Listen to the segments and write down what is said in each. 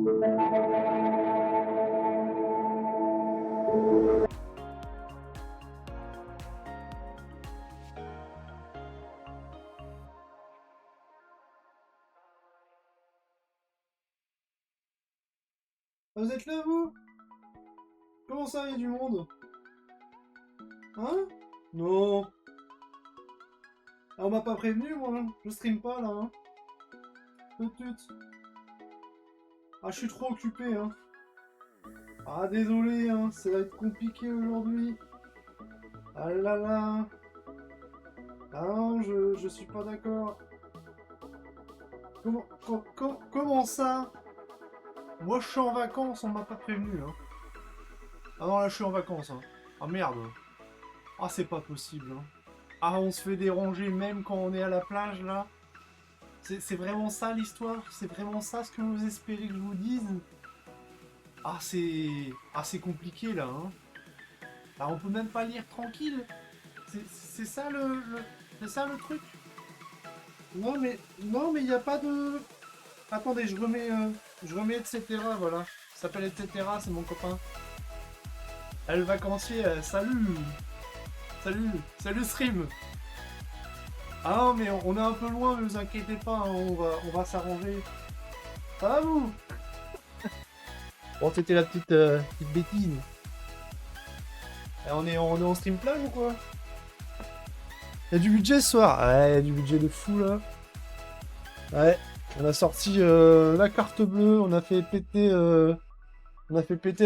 Vous êtes là, vous? Comment ça, il y a du monde? Hein? Non. Ah, on m'a pas prévenu, moi. Je stream pas, là. Hein. Tut, tut. Ah, je suis trop occupé, hein. Ah, désolé, hein. Ça va être compliqué aujourd'hui. Ah là là. Ah non, je suis pas d'accord. Comment ça? Moi, je suis en vacances, on m'a pas prévenu, hein. Ah non, là, je suis en vacances, hein. Ah merde. Ah, c'est pas possible, hein. Ah, on se fait déranger même quand on est à la plage, là. C'est vraiment ça l'histoire? C'est vraiment ça ce que vous espérez que je vous dise? Ah, c'est compliqué, là, hein. Là, on peut même pas lire tranquille. C'est ça c'est ça le truc? Non, mais il n'y a pas de... Attendez, je remets etc. Voilà. Ça s'appelle etc. C'est mon copain. Ah, le vacancier, salut. Salut Stream. Ah non, mais on est un peu loin, ne vous inquiétez pas, hein, on va s'arranger. Ça va vous? Bon, c'était la petite bêtise. On est en stream plage ou quoi? Il y a du budget ce soir. Ouais, il y a du budget de fou là. Ouais, on a sorti la carte bleue, on a fait péter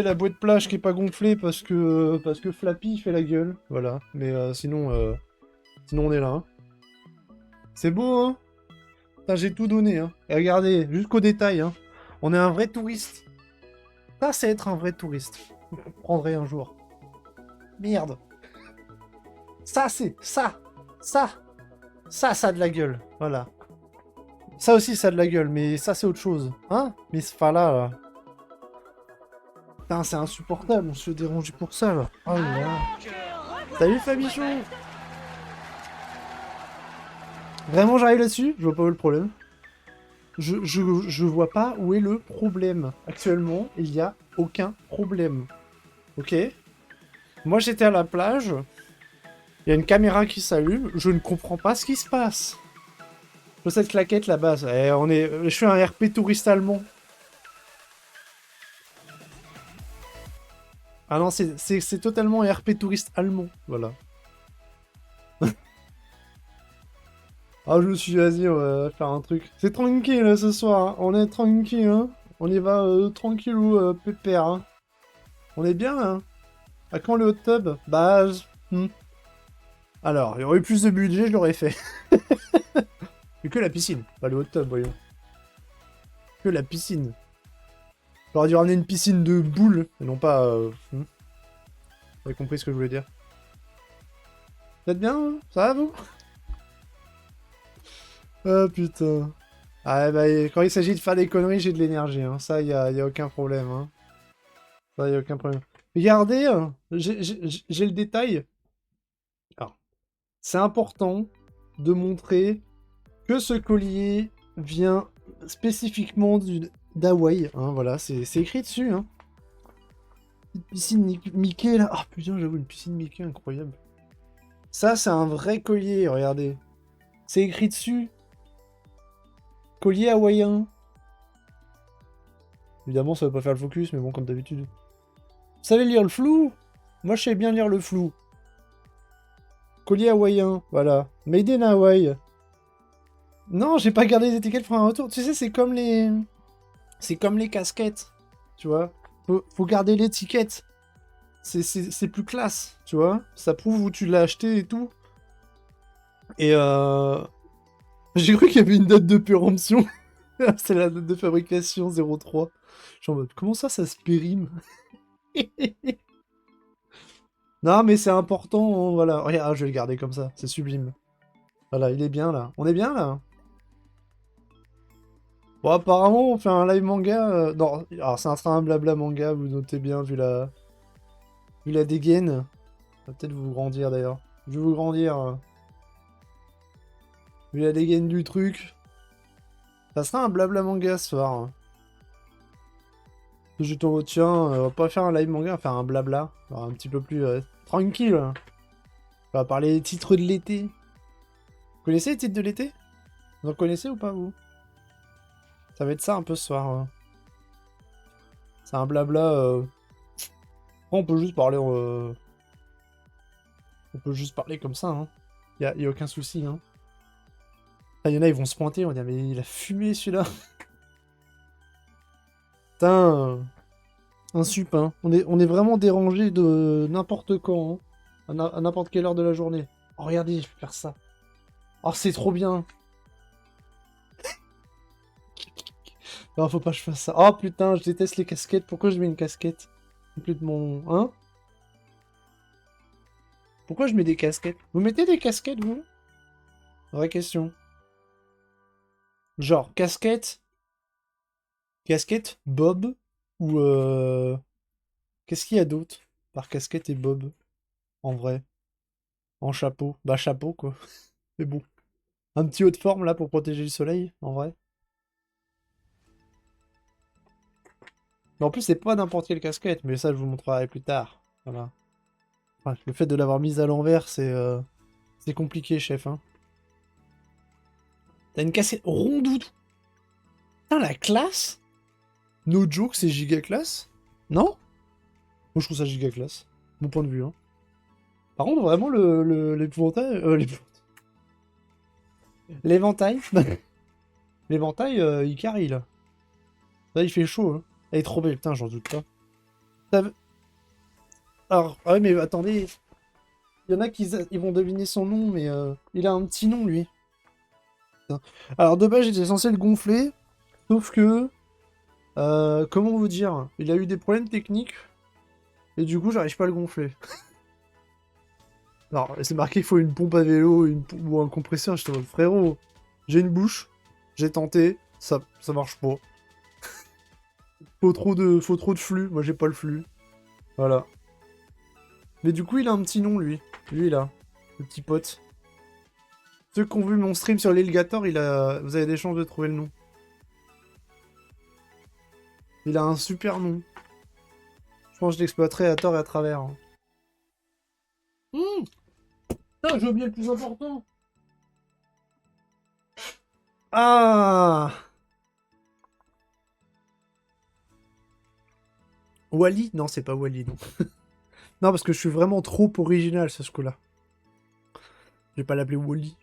la bouée de plage qui est pas gonflée parce que Flappy il fait la gueule. Voilà, mais sinon on est là. Hein. C'est beau, hein? Putain, j'ai tout donné, hein. Et regardez, jusqu'au détail, hein. On est un vrai touriste. Ça, c'est être un vrai touriste. Je prendrai un jour. Merde. Ça, c'est... Ça ça a de la gueule. Voilà. Ça aussi, ça a de la gueule, mais ça, c'est autre chose. Hein? Mais c'est pas là. Putain, c'est insupportable, on se fait déranger pour ça, là. Oh là là. Salut, Fabichon. Vraiment, j'arrive là-dessus? Je vois pas où est le problème. Je vois pas où est le problème. Actuellement, il y a aucun problème. Ok? Moi, j'étais à la plage. Il y a une caméra qui s'allume. Je ne comprends pas ce qui se passe. Cette claquette là-bas, je suis un RP touriste allemand. Ah non, c'est totalement un RP touriste allemand. Voilà. Ah, je me suis dit, vas-y, on va faire un truc. C'est tranquille là, ce soir. Hein. On est tranquille, hein. On y va tranquille ou pépère. Hein. On est bien là. Hein. À quand le hot tub? Bah. Alors, il y aurait eu plus de budget, je l'aurais fait. Mais que la piscine, pas le hot tub, voyons. Que la piscine. J'aurais dû ramener une piscine de boules, et non pas... Vous avez compris ce que je voulais dire. Vous êtes bien, hein? Ça va, vous? Ah, putain. Ah, bah, quand il s'agit de faire des conneries, j'ai de l'énergie, hein. Ça, y a aucun problème, hein. Ça, y a aucun problème. Regardez, hein, j'ai le détail. Alors, c'est important de montrer que ce collier vient spécifiquement d'Hawaï, hein, voilà, c'est écrit dessus, hein. Une piscine Mickey, là. Ah, putain, j'avoue, une piscine Mickey, incroyable. Ça, c'est un vrai collier, regardez. C'est écrit dessus. Collier hawaïen. Évidemment, ça va pas faire le focus, mais bon, comme d'habitude. Vous savez lire le flou? Moi, je sais bien lire le flou. Collier hawaïen, voilà. Made in Hawaii. Non, j'ai pas gardé les étiquettes pour un retour. Tu sais, c'est comme les... C'est comme les casquettes, tu vois. Faut garder l'étiquette. C'est plus classe, tu vois. Ça prouve où tu l'as acheté et tout. Et j'ai cru qu'il y avait une date de péremption. C'est la date de fabrication 03. Je suis en mode, comment ça se périme? Non, mais c'est important, hein, voilà. Regarde, je vais le garder comme ça, c'est sublime. Voilà, il est bien là. On est bien là? Bon, apparemment, on fait un live manga. Non, alors ça sera un blabla manga, vous notez bien, vu la dégaine. Ça va peut-être vous grandir d'ailleurs. Je vais vous grandir. Vu la dégaine du truc. Ça sera un blabla manga ce soir. Hein. Je te retiens, on va pas faire un live manga, on va faire un blabla. Alors, un petit peu plus tranquille. On va parler des titres de l'été. Vous connaissez les titres de l'été? Vous en connaissez ou pas, vous? Ça va être ça un peu ce soir. C'est un blabla. On peut juste parler. On peut juste parler comme ça, hein. Y a aucun souci, hein. Ah, y en a, ils vont se pointer, on va dire, mais il a fumé celui-là. Putain. Un sup, hein. On est vraiment dérangé de n'importe quand, hein. À n'importe quelle heure de la journée. Oh, regardez, je peux faire ça. Oh, c'est trop bien. Non, faut pas que je fasse ça. Oh putain, je déteste les casquettes. Pourquoi je mets une casquette? Plus de mon... Hein? Pourquoi je mets des casquettes? Vous mettez des casquettes, vous? Vraie question. Genre, casquette... Casquette, Bob, ou qu'est-ce qu'il y a d'autre? Par casquette et Bob, en vrai. En chapeau. Bah, chapeau, quoi. C'est bon. Un petit haut de forme, là, pour protéger le soleil, en vrai. Mais en plus, c'est pas n'importe quelle casquette, mais ça, je vous montrerai plus tard. Voilà. Ouais, le fait de l'avoir mise à l'envers, c'est compliqué, chef, hein. T'as une casquette rondoudou. Putain, la classe? No joke, c'est giga classe? Non? Moi, je trouve ça giga classe. Mon point de vue, hein. Par contre, vraiment, l'épouvantail... l'éventail... l'éventail, il carie, là. Là, il fait chaud, hein. Elle est trop belle, putain, j'en doute pas. Alors, ah ouais, mais attendez... Il y en a qui ils vont deviner son nom, mais il a un petit nom, lui. Putain. Alors, de base, j'étais censé le gonfler, sauf que... comment vous dire? Il a eu des problèmes techniques, et du coup, j'arrive pas à le gonfler. Alors, c'est marqué qu'il faut une pompe à vélo ou un compresseur. Je te dis, frérot, j'ai une bouche, j'ai tenté, ça marche pas. Faut trop de flux, moi j'ai pas le flux. Voilà. Mais du coup, il a un petit nom, lui. Lui, là. Le petit pote. Ceux qui ont vu mon stream sur l'Elgator, vous avez des chances de trouver le nom. Il a un super nom. Je pense que je l'exploiterai à tort et à travers, hein. Putain, j'ai oublié le plus important. Ah! Wally? Non, c'est pas Wally, non. Non, parce que je suis vraiment trop original, ce coup-là. Je vais pas l'appeler Wally.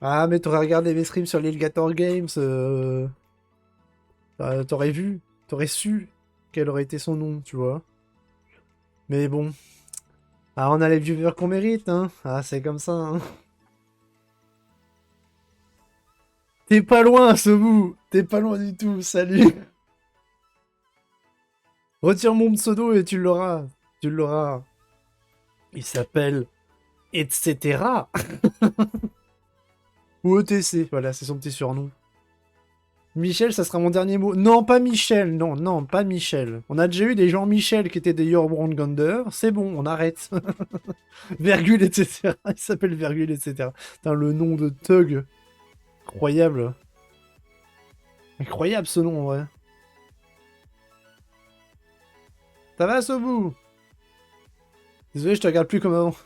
Ah, mais t'aurais regardé mes streams sur l'Elgator Games. T'aurais vu, t'aurais su quel aurait été son nom, tu vois. Mais bon. Ah, on a les viewers qu'on mérite, hein. Ah, c'est comme ça, hein. T'es pas loin, Sobu. T'es pas loin du tout, salut. Retire mon pseudo et tu l'auras. Tu l'auras. Il s'appelle... Etc. Ou ETC, voilà, c'est son petit surnom. Michel, ça sera mon dernier mot. Non, pas Michel, non, non, pas Michel. On a déjà eu des gens Michel qui étaient des Yourbrand Gander. C'est bon, on arrête. Virgule, etc. Il s'appelle Virgule, etc. Putain, le nom de Thug. Incroyable. Incroyable ce nom, en vrai. Ça va, Sobu? Désolé, je te regarde plus comme avant.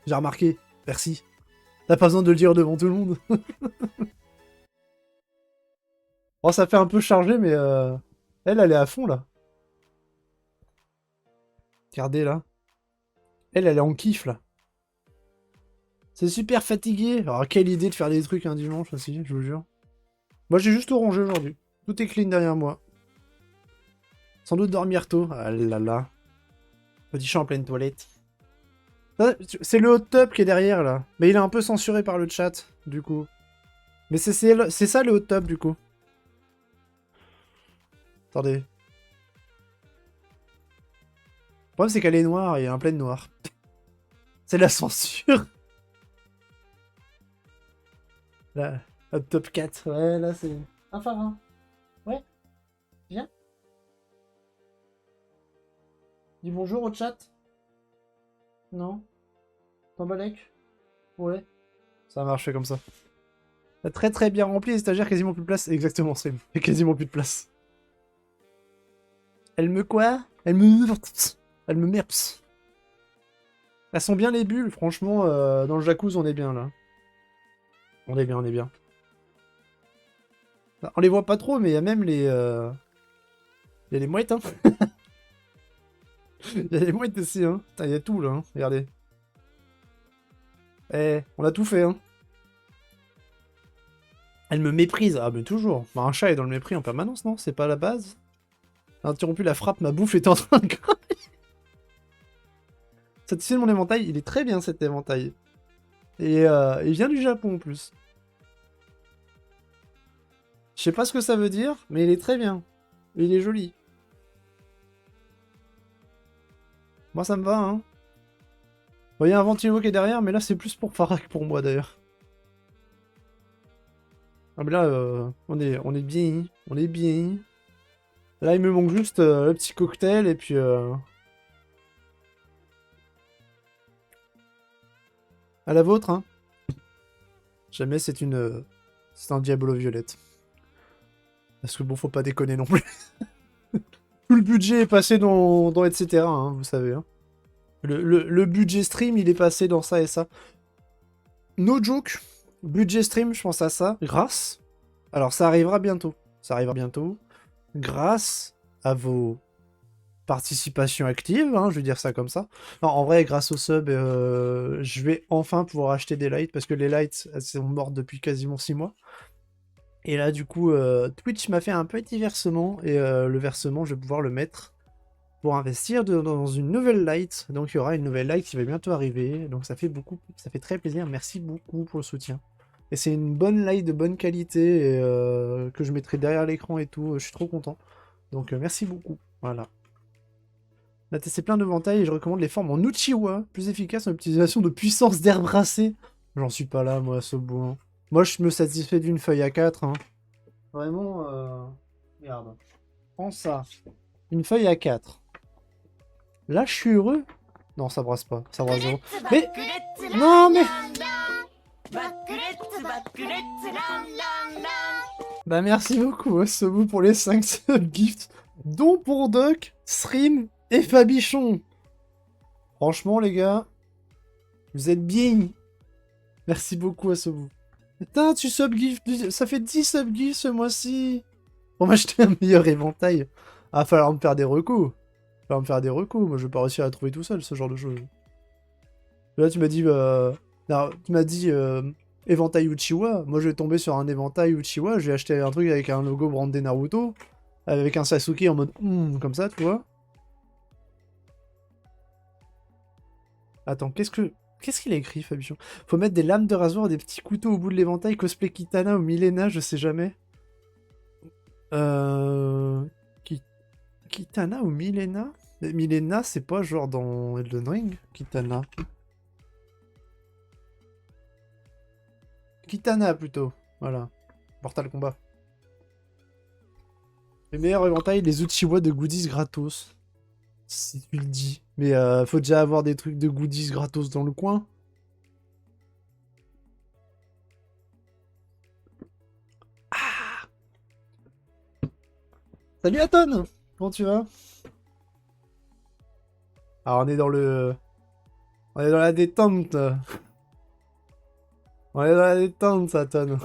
J'ai remarqué. Merci. T'as pas besoin de le dire devant tout le monde. Bon, ça fait un peu chargé, mais elle est à fond, là. Regardez, là. Elle est en kiff, là. C'est super fatigué. Alors, quelle idée de faire des trucs un dimanche aussi, je vous jure. Moi, j'ai juste tout rangé aujourd'hui. Tout est clean derrière moi. Sans doute dormir tôt. Ah là là. Petit chat en pleine toilette. C'est le hot tub qui est derrière, là. Mais il est un peu censuré par le chat, du coup. Mais c'est ça, le hot tub, du coup. Attendez. Le problème, c'est qu'elle est noire, et il y a un plein de noir. C'est la censure. Là, hot top 4. Ouais, là, c'est... Un phare. Ouais. Viens. Dis bonjour au chat. Non. Tombalek. Ouais. Ça marche, fait comme ça. Très très bien rempli, les stagiaires, quasiment plus de place. Exactement, c'est quasiment plus de place. Elle me quoi? Elle me... Elle me merps. Elles sont bien les bulles, franchement, dans le jacuzzi, on est bien, là. On est bien, on est bien. On les voit pas trop, mais il y a même les... Il y a les mouettes, hein. Il y a les mouettes aussi, hein. Putain, il y a tout, là, hein. Regardez. Eh, on a tout fait, hein. Elle me méprise. Ah, mais toujours. Bah, un chat est dans le mépris en permanence, non? C'est pas la base? Interrompu la frappe, ma bouffe est en train de... Satisfait de mon éventail. Il est très bien, cet éventail. Et il vient du Japon, en plus. Je sais pas ce que ça veut dire, mais il est très bien. Et il est joli. Moi, ça me va, hein. Bon, il y a un ventilo qui est derrière, mais là, c'est plus pour Farak pour moi, d'ailleurs. Ah, mais là, on est bien. On est bien. Là, il me manque juste le petit cocktail, et puis... À la vôtre, hein. Jamais c'est une... C'est un Diablo violette. Parce que bon, faut pas déconner non plus. Tout le budget est passé dans etc. Hein, vous savez. Hein. Le budget stream, il est passé dans ça et ça. No joke. Budget stream, je pense à ça. Grâce. Alors, ça arrivera bientôt. Ça arrivera bientôt. Grâce à vos participations actives, hein, je vais dire ça comme ça. Non, en vrai, grâce au sub, je vais enfin pouvoir acheter des lights, parce que les lights, elles sont mortes depuis quasiment 6 mois. Et là, du coup, Twitch m'a fait un petit versement, et le versement, je vais pouvoir le mettre pour investir dans une nouvelle light. Donc, il y aura une nouvelle light qui va bientôt arriver. Donc, ça fait très plaisir. Merci beaucoup pour le soutien. Et c'est une bonne light de bonne qualité, et, que je mettrai derrière l'écran et tout. Je suis trop content. Donc, merci beaucoup. Voilà. On a testé plein de ventailles et je recommande les formes en Uchiwa, plus efficaces en utilisation de puissance d'air brassé. J'en suis pas là, moi, ce bout. Hein. Moi, je me satisfais d'une feuille à 4. Hein. Vraiment, regarde. Prends ça. Une feuille à 4. Là, je suis heureux. Non, ça brasse pas. Ça brasse zéro. Mais... Non, mais... Bah, merci beaucoup, Sobu, pour les 5 subgifts. Dont pour Doc, Stream et Fabichon. Franchement, les gars, vous êtes bien. Merci beaucoup à Sobu. Putain, tu subgift, ça fait 10 subgifts ce mois-ci. Pour m'acheter un meilleur éventail. Ah, falloir me faire des recos. Falloir me faire des recos. Moi, je vais pas réussir à trouver tout seul, ce genre de choses. Là, tu m'as dit... Non, tu m'as dit éventail Uchiwa. Moi, je vais tomber sur un éventail Uchiwa. Je vais acheter un truc avec un logo brandé Naruto. Avec un Sasuke en mode... comme ça, tu vois. Attends, qu'est-ce qu'il a écrit, Fabichon? Faut mettre des lames de rasoir et des petits couteaux au bout de l'éventail, cosplay Kitana ou Milena, je sais jamais. Kitana ou Milena? Milena, c'est pas genre dans Elden Ring? Kitana. Kitana, plutôt. Voilà. Mortal Kombat. Les meilleurs éventails, les Uchiwa de goodies gratos. Si tu le dis. Mais faut déjà avoir des trucs de goodies gratos dans le coin. Ah! Salut Aton! Comment tu vas? Alors on est dans le... On est dans la détente. On est dans la détente, Aton.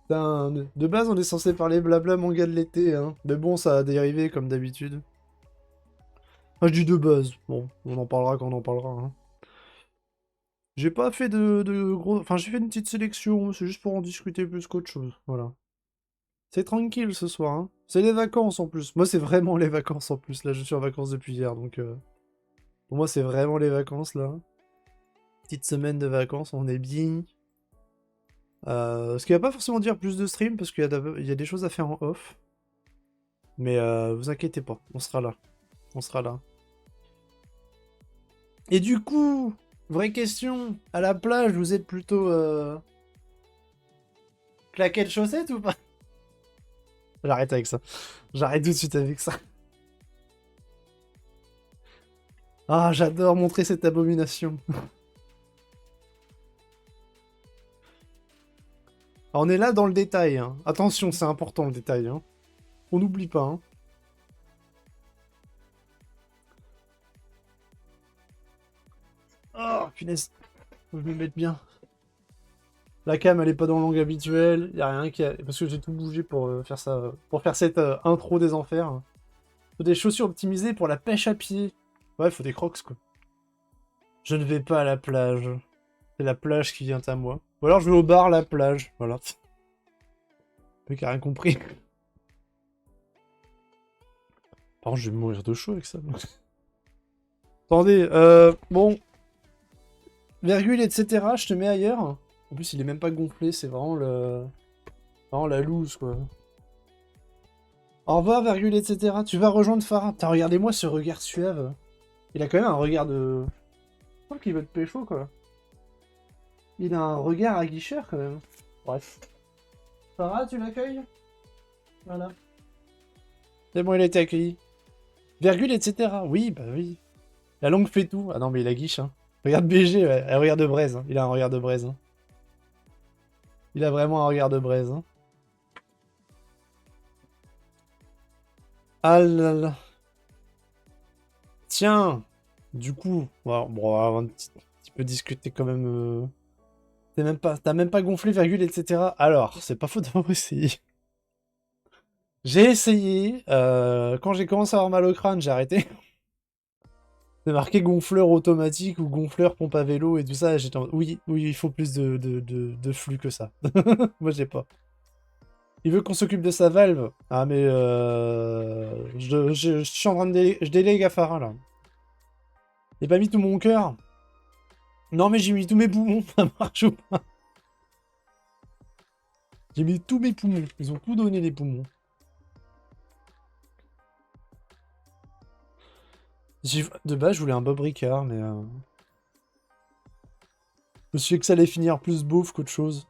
Putain, de base on est censé parler blabla manga de l'été, hein. Mais bon, ça a dérivé comme d'habitude. Ah, je dis de base. Bon, on en parlera quand on en parlera, hein. J'ai pas fait de gros... Enfin, j'ai fait une petite sélection, c'est juste pour en discuter plus qu'autre chose, voilà. C'est tranquille ce soir, hein. C'est les vacances en plus. Moi, c'est vraiment les vacances en plus. Là, je suis en vacances depuis hier, donc... Pour moi, c'est vraiment les vacances, là. Petite semaine de vacances, on est bien. Ce qui va pas forcément dire plus de stream, parce qu'il y a des choses à faire en off. Mais vous inquiétez pas, on sera là. On sera là. Et du coup, vraie question, à la plage, vous êtes plutôt... claquettes chaussettes ou pas? J'arrête avec ça. J'arrête tout de suite avec ça. Ah, j'adore montrer cette abomination. Alors, on est là dans le détail. Hein. Attention, c'est important le détail. Hein. On n'oublie pas. Hein. punaise. Faut que je me mette bien. La cam, elle est pas dans l'angle habituel. Y a rien qui a... Parce que j'ai tout bougé pour faire ça. Pour faire cette intro des enfers. Faut des chaussures optimisées pour la pêche à pied. Ouais, faut des crocs, quoi. Je ne vais pas à la plage. C'est la plage qui vient à moi. Ou alors je vais au bar, la plage. Voilà. Le mec a rien compris. Par contre, je vais mourir de chaud avec ça. Attendez, bon. Virgule, etc. Je te mets ailleurs. En plus, il est même pas gonflé. C'est vraiment le... Vraiment la loose, quoi. Au revoir, virgule, etc. Tu vas rejoindre Farah. Putain, regardez-moi ce regard suave. Il a quand même un regard de... Je crois qu'il veut te pécho, quoi. Il a un regard aguicheur, quand même. Bref. Farah, tu l'accueilles? Voilà. C'est bon, il a été accueilli. Virgule, etc. Oui, bah oui. La langue fait tout. Ah non, mais il a guiche, hein. Regarde BG, ouais. Un regard de braise. Hein. Il a un regard de braise. Hein. Il a vraiment un regard de braise. Hein. Ah là là. Tiens. Du coup, bon, on va un petit peu discuter quand même. T'as même pas gonflé, virgule, etc. Alors, c'est pas faux d'avoir essayé. J'ai essayé. Quand j'ai commencé à avoir mal au crâne, j'ai arrêté. C'est marqué gonfleur automatique ou gonfleur pompe à vélo et tout ça. J'étais en... Oui, il faut plus de flux que ça. Moi, j'ai pas. Il veut qu'on s'occupe de sa valve. Ah, mais je suis en train de je délègue à Farah, là. J'ai pas mis tout mon cœur. Non, mais j'ai mis tous mes poumons. Ça marche ou pas? J'ai mis tous mes poumons. Ils ont tout donné, les poumons. De base, je voulais un Bob Ricard, mais... Je me suis dit que ça allait finir plus beauf qu'autre chose.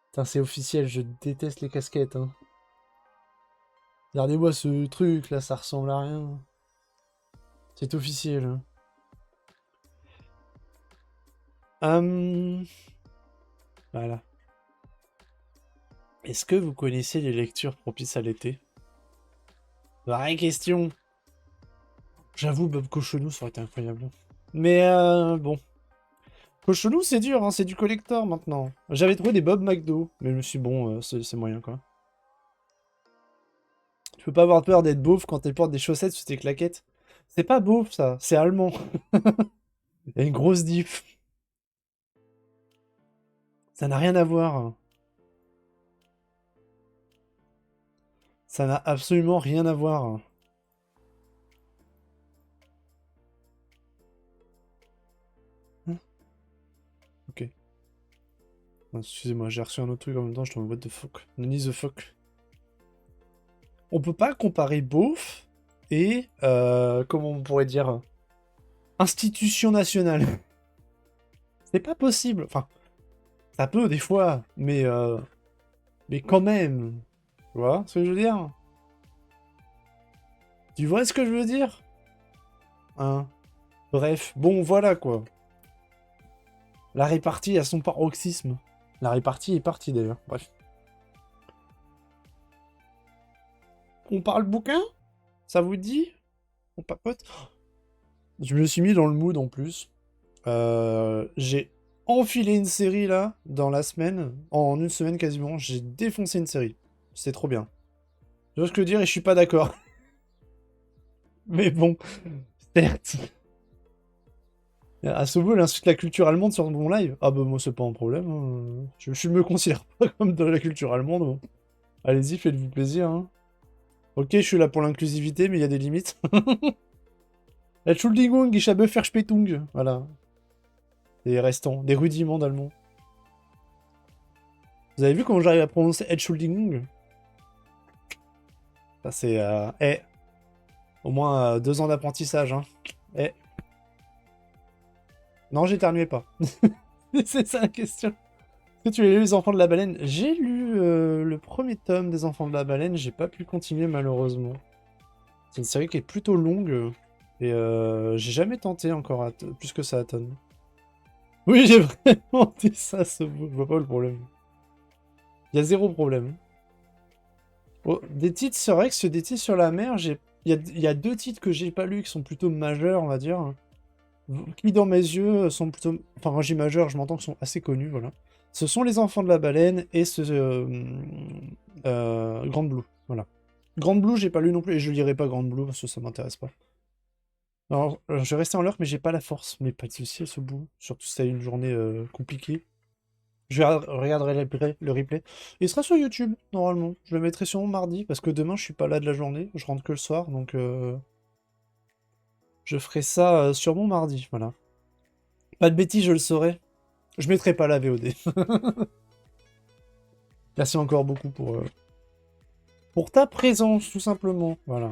Putain, c'est officiel, je déteste les casquettes. Hein. Regardez-moi ce truc, là, ça ressemble à rien. C'est officiel. Hein. Voilà. Est-ce que vous connaissez les lectures propices à l'été? Vraie question. J'avoue, Bob Cochonou, ça aurait été incroyable. Mais bon. Cochonou, c'est dur, hein, c'est du collector maintenant. J'avais trouvé des Bob McDo, mais je me suis dit, bon, c'est moyen, quoi. Tu peux pas avoir peur d'être beauf quand tu portes des chaussettes sur tes claquettes. C'est pas beauf, ça, c'est allemand. Il y a une grosse diff. Ça n'a rien à voir. Ça n'a absolument rien à voir. Ok. Excusez-moi, j'ai reçu un autre truc en même temps, je te what the fuck. Nani the fuck. On peut pas comparer beauf et, comment on pourrait dire, institution nationale. C'est pas possible. Enfin, ça peut des fois, mais quand même. Tu vois ce que je veux dire? Tu vois ce que je veux dire? Hein? Bref, bon, voilà quoi. La répartie a son paroxysme. La répartie est partie d'ailleurs. Bref. On parle bouquin? Ça vous dit? On papote? Je me suis mis dans le mood en plus. J'ai enfilé une série là, dans la semaine. En une semaine quasiment, j'ai défoncé une série. C'est trop bien. Je vois ce que je veux dire et je suis pas d'accord. Mais bon, certes. Asobo, il insulte la culture allemande sur mon live. Ah bah moi c'est pas un problème. Hein. Je me considère pas comme de la culture allemande. Hein. Allez-y, faites-vous plaisir. Hein. Ok, je suis là pour l'inclusivité, mais il y a des limites. Entschuldigung, ich habe Verspätung. Voilà. Des restants, des rudiments d'allemand. Vous avez vu comment j'arrive à prononcer Entschuldigung? Ça c'est... au moins 2 ans d'apprentissage. Hein. Non, j'éternuais pas. C'est ça la question. Est-ce que tu as lu Les Enfants de la Baleine? J'ai lu le premier tome des Enfants de la Baleine, j'ai pas pu continuer malheureusement. C'est une série qui est plutôt longue, et j'ai jamais tenté encore plus que ça à tonne. Oui, j'ai vraiment dit ça, je vois pas le problème. Il y a zéro problème. Oh, des titres sur Rex, des titres sur la mer, il y a 2 titres que j'ai pas lus qui sont plutôt majeurs, on va dire. qui dans mes yeux sont plutôt... Enfin, en J majeur, je m'entends qu'ils sont assez connus, voilà. Ce sont les enfants de la baleine et Grand Blue, voilà. Grand Blue, j'ai pas lu non plus, et je lirai pas Grand Blue parce que ça m'intéresse pas. Alors, je vais rester en lurk, mais j'ai pas la force. Mais pas de soucis à ce bout. Surtout si c'est une journée compliquée. Regarderai le replay. Il sera sur YouTube, normalement. Je le mettrai sur mon mardi, parce que demain, je suis pas là de la journée. Je rentre que le soir, donc je ferai ça sur mon mardi, voilà. Pas de bêtises, je le saurai. Je mettrai pas la VOD. Merci encore beaucoup pour ta présence, tout simplement. Voilà.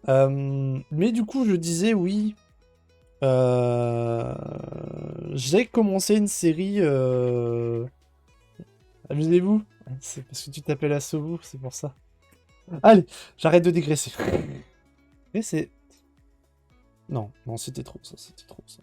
Mais du coup, je disais, oui, j'ai commencé une série. Amusez-vous. C'est parce que tu t'appelles Asobu, c'est pour ça. Allez, j'arrête de digresser. Mais c'est... Non, non, c'était trop ça, c'était trop ça.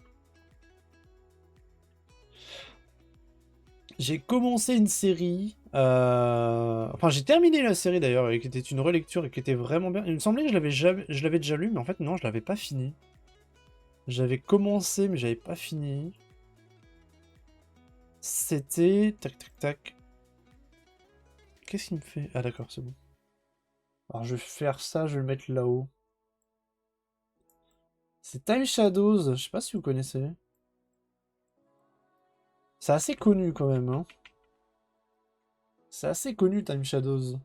J'ai commencé une série... Enfin, j'ai terminé la série d'ailleurs, et qui était une relecture et qui était vraiment bien. Il me semblait que je l'avais déjà lu, mais en fait, non, je l'avais pas fini. J'avais commencé, mais j'avais pas fini. C'était... Tac, tac, tac. Qu'est-ce qu'il me fait? Ah d'accord, c'est bon. Alors je vais faire ça, je vais le mettre là-haut. C'est Time Shadows, je sais pas si vous connaissez. C'est assez connu quand même, hein. C'est assez connu Time Shadows.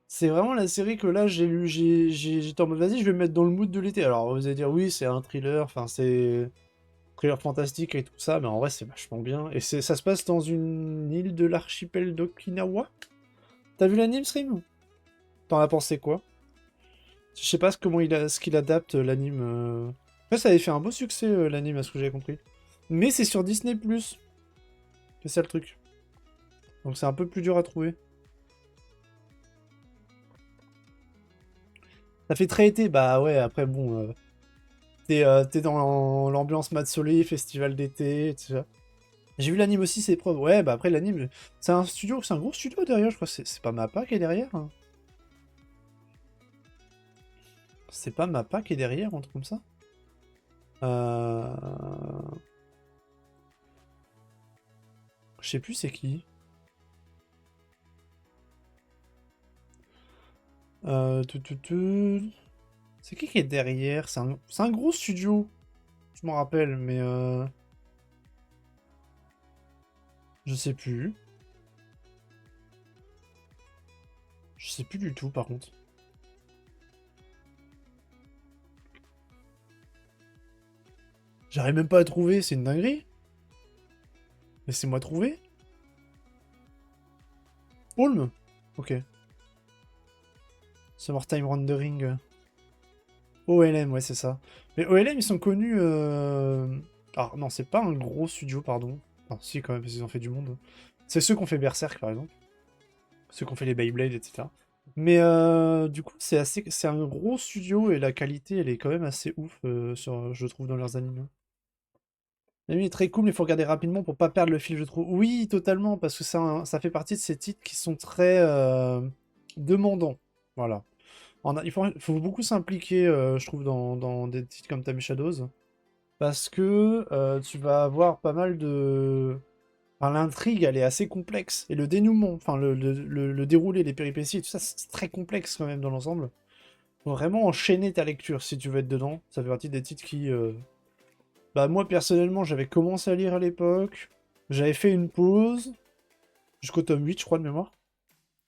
C'est vraiment la série que là j'ai lu, j'étais en mode vas-y je vais me mettre dans le mood de l'été. Alors vous allez dire oui c'est un thriller, enfin c'est thriller fantastique et tout ça, mais en vrai c'est vachement bien. Et ça se passe dans une île de l'archipel d'Okinawa. T'as vu l'anime Stream? T'en as pensé quoi? Je sais pas ce qu'il adapte l'anime. Après ça avait fait un beau succès l'anime à ce que j'avais compris. Mais c'est sur Disney+. C'est ça le truc. Donc c'est un peu plus dur à trouver. Ça fait très été, bah ouais, après bon, t'es dans l'ambiance Matsuri, festival d'été, tout ça. J'ai vu l'anime aussi, c'est preuves. Ouais, bah après l'anime, c'est un studio, c'est un gros studio derrière, je crois. C'est pas Mappa qui est derrière, hein. C'est pas Mappa qui est derrière, un truc comme ça. Euh... Je sais plus c'est qui. C'est qui est derrière? C'est un gros studio. Je m'en rappelle, mais je sais plus. Je sais plus du tout, par contre. J'arrive même pas à trouver, c'est une dinguerie. Laissez-moi trouver. Holm? Ok. Summertime Rendering. OLM, ouais, c'est ça. Mais OLM, ils sont connus... Alors, non, c'est pas un gros studio, pardon. Non, si, quand même, parce qu'ils ont fait du monde. C'est ceux qui ont fait Berserk, par exemple. Ceux qui ont fait les Beyblade, etc. Mais du coup, c'est un gros studio et la qualité, elle est quand même assez ouf, je trouve, dans leurs animés. L'anime est très cool, mais il faut regarder rapidement pour pas perdre le fil, je trouve. Oui, totalement, parce que ça fait partie de ces titres qui sont très demandants. Voilà. Il faut beaucoup s'impliquer, je trouve, dans des titres comme Time Shadows. Parce que tu vas avoir pas mal de... Enfin, l'intrigue, elle est assez complexe. Et le dénouement, enfin, le déroulé, les péripéties, et tout ça, c'est très complexe quand même dans l'ensemble. Faut vraiment enchaîner ta lecture si tu veux être dedans. Ça fait partie des titres qui... Bah moi, personnellement, j'avais commencé à lire à l'époque. J'avais fait une pause. Jusqu'au tome 8, je crois, de mémoire.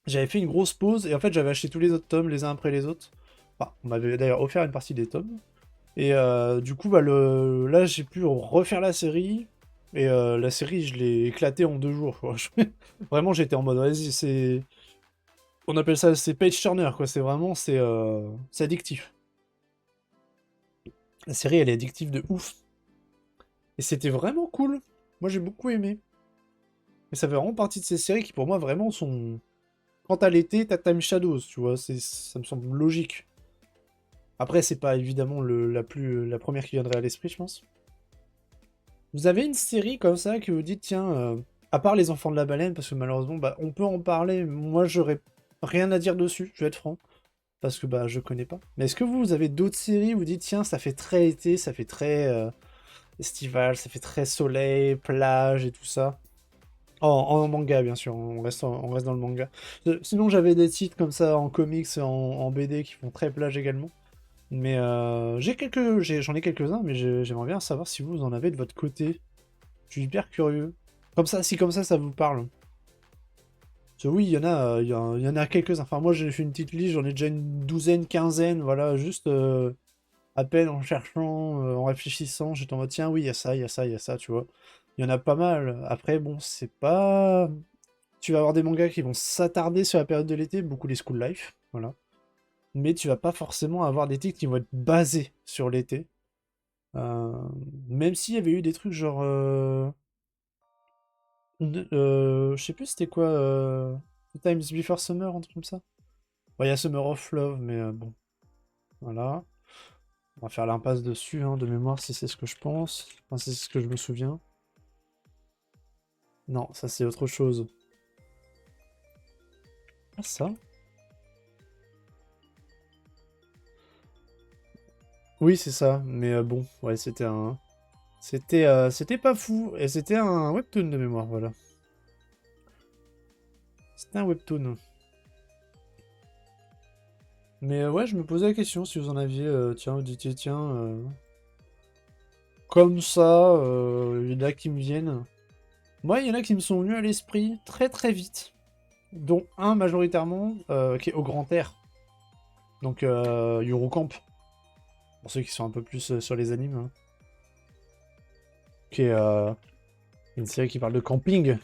J'avais fait une grosse pause, et en fait, j'avais acheté tous les autres tomes, les uns après les autres. Enfin, on m'avait d'ailleurs offert une partie des tomes. Et du coup, bah, là, j'ai pu refaire la série. Et la série, je l'ai éclatée en 2 jours, quoi. Vraiment, j'étais en mode, vas-y, c'est... On appelle ça, c'est page turner, quoi. C'est vraiment, c'est addictif. La série, elle est addictive de ouf. Et c'était vraiment cool. Moi, j'ai beaucoup aimé. Mais ça fait vraiment partie de ces séries qui, pour moi, vraiment sont... Quand t'as l'été, t'as Time Shadows, tu vois. Ça me semble logique. Après, c'est pas évidemment la première qui viendrait à l'esprit, je pense. Vous avez une série comme ça que vous dites, tiens, à part Les Enfants de la Baleine, parce que malheureusement, bah, on peut en parler, moi j'aurais rien à dire dessus, je vais être franc. parce que bah je connais pas. Mais est-ce que vous avez d'autres séries où vous dites tiens ça fait très été, ça fait très estival, ça fait très soleil, plage et tout ça? En manga bien sûr, on reste dans le manga. Sinon j'avais des titres comme ça en comics, en BD qui font très plage également. Mais j'en ai quelques-uns, mais j'aimerais bien savoir si vous en avez de votre côté. Je suis hyper curieux. Comme ça, si comme ça vous parle. Parce que oui, il y en a, il y en a quelques-uns. Enfin, moi, j'ai fait une petite liste, j'en ai déjà une douzaine, quinzaine, voilà, juste à peine en cherchant, en réfléchissant, j'étais en mode, tiens, oui, il y a ça, il y a ça, il y a ça, tu vois. Il y en a pas mal. Après, bon, c'est pas... Tu vas avoir des mangas qui vont s'attarder sur la période de l'été, beaucoup les school life, voilà. Mais tu vas pas forcément avoir des titres qui vont être basés sur l'été. Euh, Même s'il y avait eu des trucs genre... je sais plus c'était quoi... The Times Before Summer, un truc comme ça. Bon, il y a Summer of Love, mais bon, voilà. On va faire l'impasse dessus, hein, de mémoire, si c'est ce que je pense. Enfin, si c'est ce que je me souviens. Non, ça c'est autre chose. Ah, ça? Oui, c'est ça, mais bon, ouais, c'était un... C'était pas fou, et c'était un webtoon de mémoire, voilà. C'était un webtoon. Mais ouais, je me posais la question si vous en aviez, tiens, vous disiez, tiens, comme ça, il y en a qui me viennent. Moi, il y en a qui me sont venus à l'esprit très très vite, dont un majoritairement qui est au grand air, donc Yuru Camp, pour ceux qui sont un peu plus sur les animes, hein, qui est une série qui parle de camping.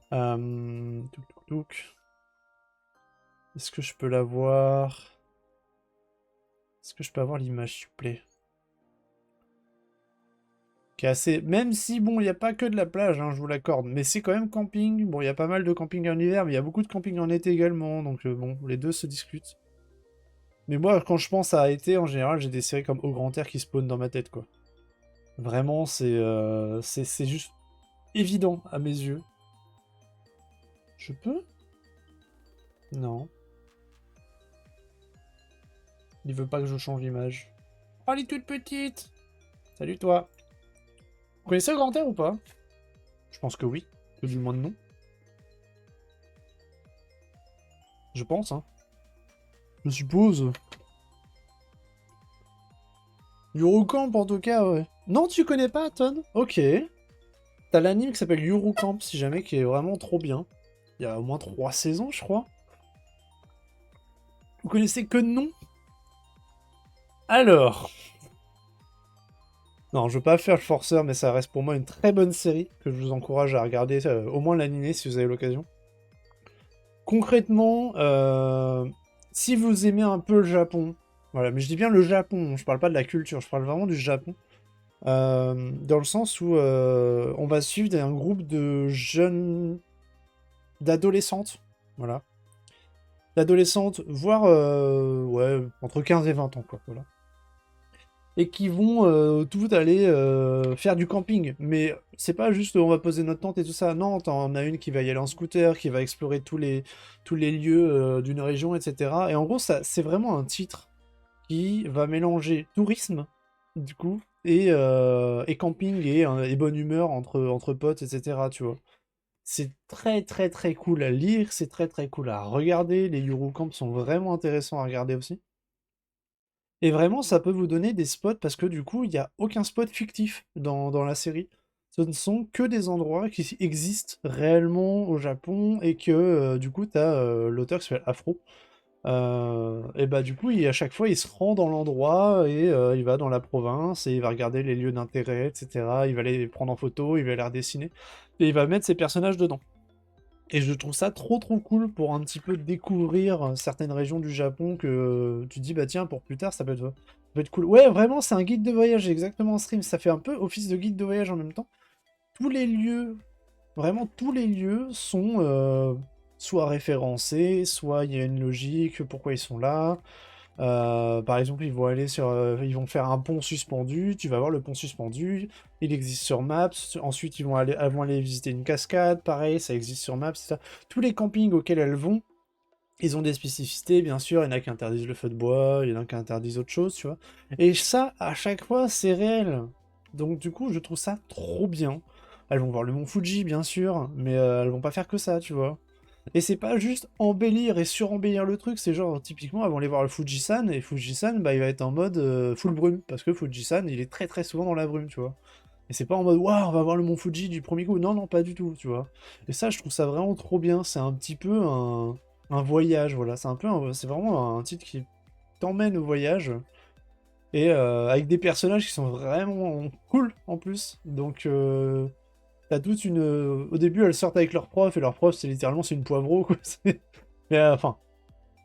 Touk, touk, touk. Est-ce que je peux la voir? Est-ce que je peux avoir l'image, s'il vous plaît? Qui est assez... Même si, bon, il n'y a pas que de la plage, hein, je vous l'accorde, mais c'est quand même camping. Bon, il y a pas mal de camping en hiver, mais il y a beaucoup de camping en été également, donc bon, les deux se discutent. Mais moi, quand je pense à été, en général, j'ai des séries comme Au Grand Air qui spawnent dans ma tête, quoi. Vraiment, c'est juste évident à mes yeux. Je peux? Non. Il veut pas que je change l'image. Oh, elle est toute petite! Salut, toi! Vous connaissez Au Grand Air ou pas? Je pense que oui. Que du moins de nom. Je pense, hein. Je suppose. Eurocamp, en tout cas, ouais. Non, tu connais pas, Ton? Ok. T'as l'anime qui s'appelle Eurocamp, si jamais, qui est vraiment trop bien. Il y a au moins 3 saisons, je crois. Vous connaissez que de nom? Alors... Non, je veux pas faire le forceur, mais ça reste pour moi une très bonne série, que je vous encourage à regarder, au moins l'anime, si vous avez l'occasion. Concrètement, si vous aimez un peu le Japon, voilà, mais je dis bien le Japon, je parle pas de la culture, je parle vraiment du Japon. Dans le sens où on va suivre un groupe de jeunes, d'adolescentes, voilà, d'adolescentes, voire ouais, entre 15 et 20 ans, quoi, voilà. Et qui vont toutes aller faire du camping. Mais c'est pas juste on va poser notre tente et tout ça. Non, t'en as une qui va y aller en scooter, qui va explorer tous les lieux d'une région, etc. Et en gros, ça, c'est vraiment un titre qui va mélanger tourisme, du coup, et camping et bonne humeur entre potes, etc. Tu vois. C'est très très très cool à lire, c'est très très cool à regarder. Les Eurocamps sont vraiment intéressants à regarder aussi. Et vraiment, ça peut vous donner des spots parce que du coup, il n'y a aucun spot fictif dans la série. Ce ne sont que des endroits qui existent réellement au Japon et que du coup, tu as l'auteur qui s'appelle Afro. Et bah du coup, à chaque fois, il se rend dans l'endroit et il va dans la province et il va regarder les lieux d'intérêt, etc. Il va les prendre en photo, il va les redessiner et il va mettre ses personnages dedans. Et je trouve ça trop trop cool pour un petit peu découvrir certaines régions du Japon que tu te dis bah tiens pour plus tard ça peut être cool. Ouais vraiment c'est un guide de voyage exactement en stream, ça fait un peu office de guide de voyage en même temps. Tous les lieux, vraiment tous les lieux sont soit référencés, soit il y a une logique pourquoi ils sont là. Par exemple, ils vont faire un pont suspendu. Tu vas voir le pont suspendu. Il existe sur Maps. Ensuite, elles vont aller visiter une cascade. Pareil, ça existe sur Maps. Ça. Tous les campings auxquels elles vont, Ils ont des spécificités, bien sûr, il y en a qui interdisent le feu de bois, il y en a qui interdisent autre chose, tu vois. Et ça, à chaque fois, c'est réel. Donc du coup, je trouve ça trop bien. Elles vont voir le mont Fuji, bien sûr, mais elles vont pas faire que ça, tu vois. Et c'est pas juste embellir et surembellir le truc, c'est genre, typiquement, elles vont aller voir le Fujisan, et Fujisan, bah, il va être en mode full brume, parce que Fujisan, il est très très souvent dans la brume, tu vois. Et c'est pas en mode, waouh, on va voir le mont Fuji du premier coup. Non, non, pas du tout, tu vois. Et ça, je trouve ça vraiment trop bien. C'est un petit peu un voyage, voilà. C'est vraiment un titre qui t'emmène au voyage. Et avec des personnages qui sont vraiment cool, en plus. Donc, t'as toute une... Au début, elles sortent avec leur prof, et leur prof, c'est une poivreau, quoi. Mais enfin,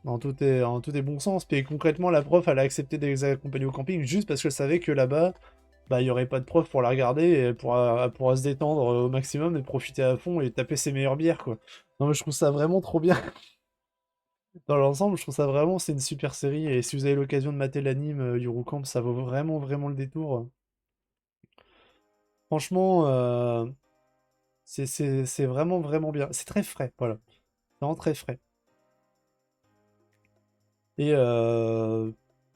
en tout est bon sens. Mais concrètement, la prof, elle a accepté de les accompagner au camping juste parce qu'elle savait que là-bas, bah, il n'y aurait pas de prof pour la regarder et elle pourra se détendre au maximum et profiter à fond et taper ses meilleures bières, quoi. Non, mais je trouve ça vraiment trop bien. Dans l'ensemble, je trouve ça vraiment, c'est une super série. Et si vous avez l'occasion de mater l'anime Yuru Camp, ça vaut vraiment, vraiment le détour. Franchement, c'est vraiment, vraiment bien. C'est très frais, voilà. Vraiment très frais. Et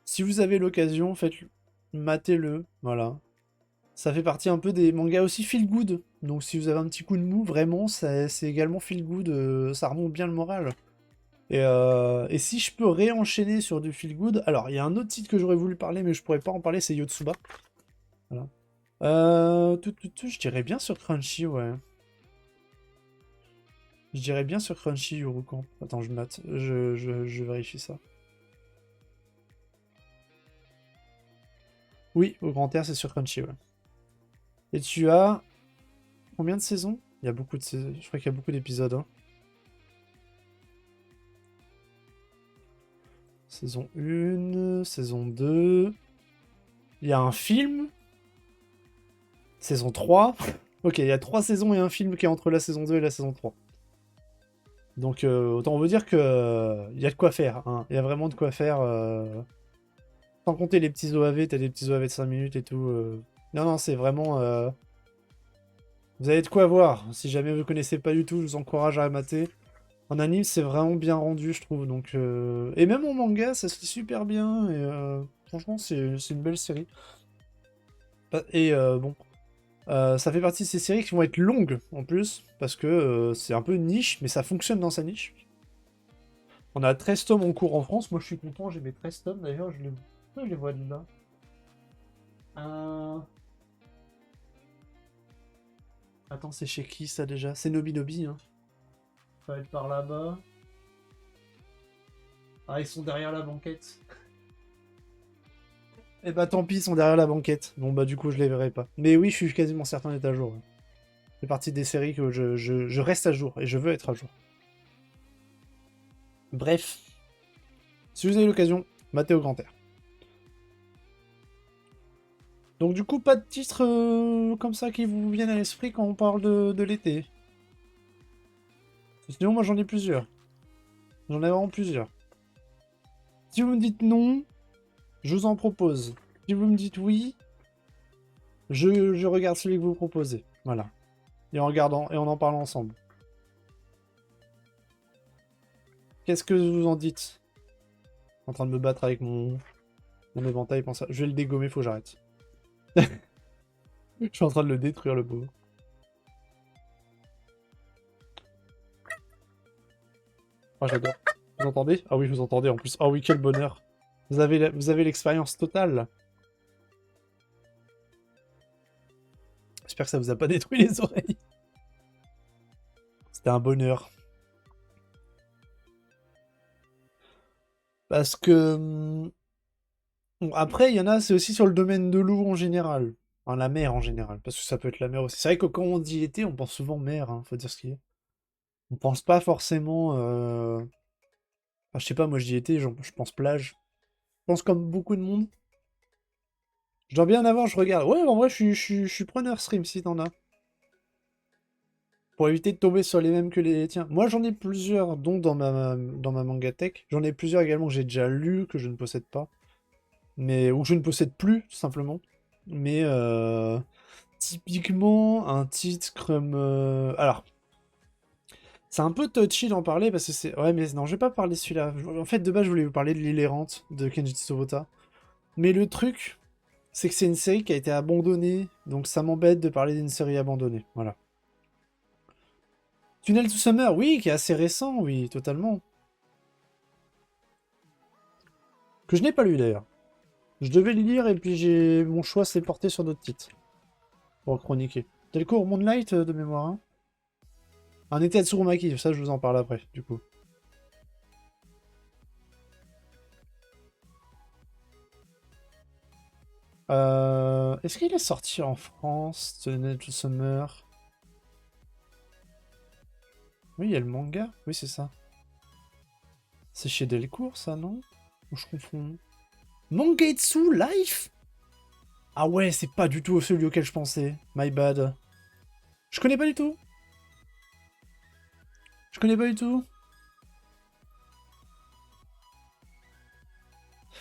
si vous avez l'occasion, faites matez-le, voilà. Ça fait partie un peu des mangas aussi feel good. Donc si vous avez un petit coup de mou, vraiment, c'est également feel good, ça remonte bien le moral. Et si je peux réenchaîner sur du feel good, alors il y a un autre titre que j'aurais voulu parler, mais je pourrais pas en parler, c'est Yotsuba. Voilà. Je dirais bien sur Crunchy, ouais. Je dirais bien sur Crunchy, Yurukan. Attends, je note, je vérifie ça. Oui, au grand air, c'est sur Crunchy, ouais. Et tu as combien de saisons? Il y a beaucoup de saisons, je crois qu'il y a beaucoup d'épisodes, hein. Saison 1, saison 2. Il y a un film. Saison 3. Ok, il y a 3 saisons et un film qui est entre la saison 2 et la saison 3. Donc autant vous dire que il y a de quoi faire, hein. Il y a vraiment de quoi faire. Sans compter les petits OAV, t'as des petits OAV de 5 minutes et tout. Non, non, c'est vraiment... Vous avez de quoi voir. Si jamais vous connaissez pas du tout, je vous encourage à mater. En anime, c'est vraiment bien rendu, je trouve. Donc, et même en manga, ça se lit super bien. Et franchement, c'est une belle série. Et bon, ça fait partie de ces séries qui vont être longues en plus, parce que c'est un peu niche, mais ça fonctionne dans sa niche. On a 13 tomes en cours en France. Moi, je suis content, j'ai mes 13 tomes d'ailleurs. Pourquoi je les vois de là. Euh, Attends, c'est chez qui ça déjà? C'est Nobinobi, hein. Ça va être par là-bas. Ah, ils sont derrière la banquette. Eh bah tant pis, ils sont derrière la banquette. Bon bah du coup je les verrai pas. Mais oui, je suis quasiment certain d'être à jour, ouais. C'est partie des séries que je reste à jour et je veux être à jour. Bref, si vous avez l'occasion, matez au grand air. Donc du coup, pas de titres comme ça qui vous viennent à l'esprit quand on parle de l'été. Sinon, moi j'en ai plusieurs. J'en ai vraiment plusieurs. Si vous me dites non, je vous en propose. Si vous me dites oui, je regarde celui que vous proposez. Voilà. Et en regardant et en parlant ensemble. Qu'est-ce que vous en dites? En train de me battre avec mon éventail, pense à... Je vais le dégommer, faut que j'arrête. Je suis en train de le détruire, le pauvre. Ah, j'adore. Vous entendez? Ah oui, vous entendez en plus. Ah oui, quel bonheur. Vous avez l'expérience totale. J'espère que ça vous a pas détruit les oreilles. C'était un bonheur. Parce que... bon, après, il y en a, c'est aussi sur le domaine de l'eau en général. Enfin, la mer en général. Parce que ça peut être la mer aussi. C'est vrai que quand on dit été, on pense souvent mer, hein, faut dire ce qu'il y a. On pense pas forcément... Enfin, je sais pas, moi je dis été, je pense plage. Je pense comme beaucoup de monde. Je dois bien en avoir, je regarde. Ouais, en vrai, je suis preneur stream si t'en as. Pour éviter de tomber sur les mêmes que les tiens. Moi, j'en ai plusieurs, dont dans ma mangatech. J'en ai plusieurs également que j'ai déjà lu, que je ne possède pas. Mais, ou que je ne possède plus, tout simplement. Mais, typiquement, un titre comme... Alors, C'est un peu touchy d'en parler parce que c'est... Ouais, mais non, je vais pas parler de celui-là. En fait, de base, je voulais vous parler de l'île errante de Kenji Tsurota. Mais le truc, c'est que c'est une série qui a été abandonnée, donc ça m'embête de parler d'une série abandonnée. Voilà. Tunnel to Summer, oui, qui est assez récent, oui, totalement. Que je n'ai pas lu d'ailleurs. Je devais le lire et puis mon choix s'est porté sur d'autres titres. Pour chroniquer. Delcourt Moonlight de mémoire, hein. Un été à Tsurumaki, ça je vous en parle après, du coup. Est-ce qu'il est sorti en France, Tunnel to Summer? Oui, il y a le manga. Oui, c'est ça. C'est chez Delcourt, ça, non? Ou je confonds? Mangetsu Life? Ah ouais, c'est pas du tout celui auquel je pensais. My bad. Je connais pas du tout. Je connais pas du tout.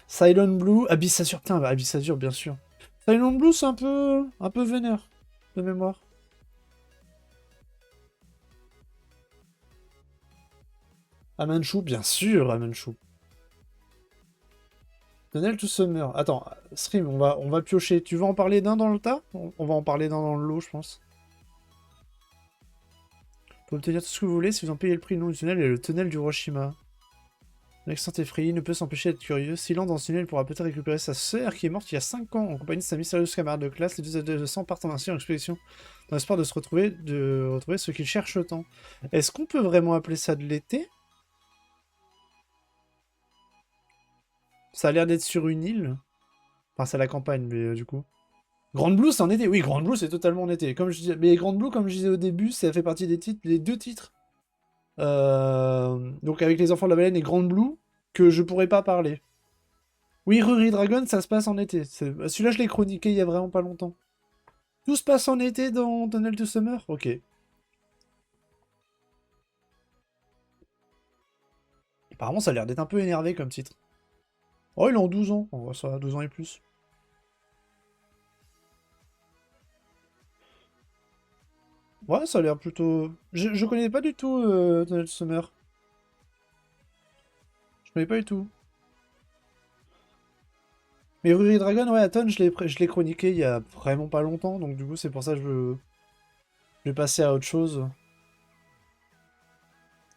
Silent Blue, Abyss Azure. Putain, bah, Abyss Azure, bien sûr. Silent Blue, c'est un peu vénère, de mémoire. Amanchu, bien sûr, Amanchu. Tunnel to Summer. Attends, Stream, on va piocher. Tu veux en parler d'un dans le tas? On va en parler d'un dans le lot, je pense. Pour obtenir tout ce que vous voulez, si vous en payez le prix, le nom du tunnel est le tunnel d'Hiroshima. Alexandre Teffrey ne peut s'empêcher d'être curieux. S'il entre dans ce tunnel, il pourra peut-être récupérer sa sœur qui est morte il y a 5 ans en compagnie de sa mystérieuse camarade de classe. Les deux adolescents partent ainsi en expédition dans l'espoir de retrouver ce qu'ils cherchent tant. Est-ce qu'on peut vraiment appeler ça de l'été? Ça a l'air d'être sur une île. Enfin, c'est à la campagne, mais du coup. Grande Blue, c'est en été. Oui, Grande Blue, c'est totalement en été. Comme je disais... Mais Grande Blue, comme je disais au début, ça fait partie des titres, les deux titres. Donc avec les enfants de la baleine et Grande Blue, que je pourrais pas parler. Oui, Ruri Dragon, ça se passe en été. Celui-là, je l'ai chroniqué il y a vraiment pas longtemps. Tout se passe en été dans Tunnel to Summer? Ok. Apparemment, ça a l'air d'être un peu énervé comme titre. Oh, il est en 12 ans. On voit ça, 12 ans et plus. Ouais, ça a l'air plutôt... Je connais pas du tout Tunnel to Summer. Je connais pas du tout. Mais Ruri Dragon, ouais, Aton, je l'ai chroniqué il y a vraiment pas longtemps, donc du coup, c'est pour ça que je vais passer à autre chose.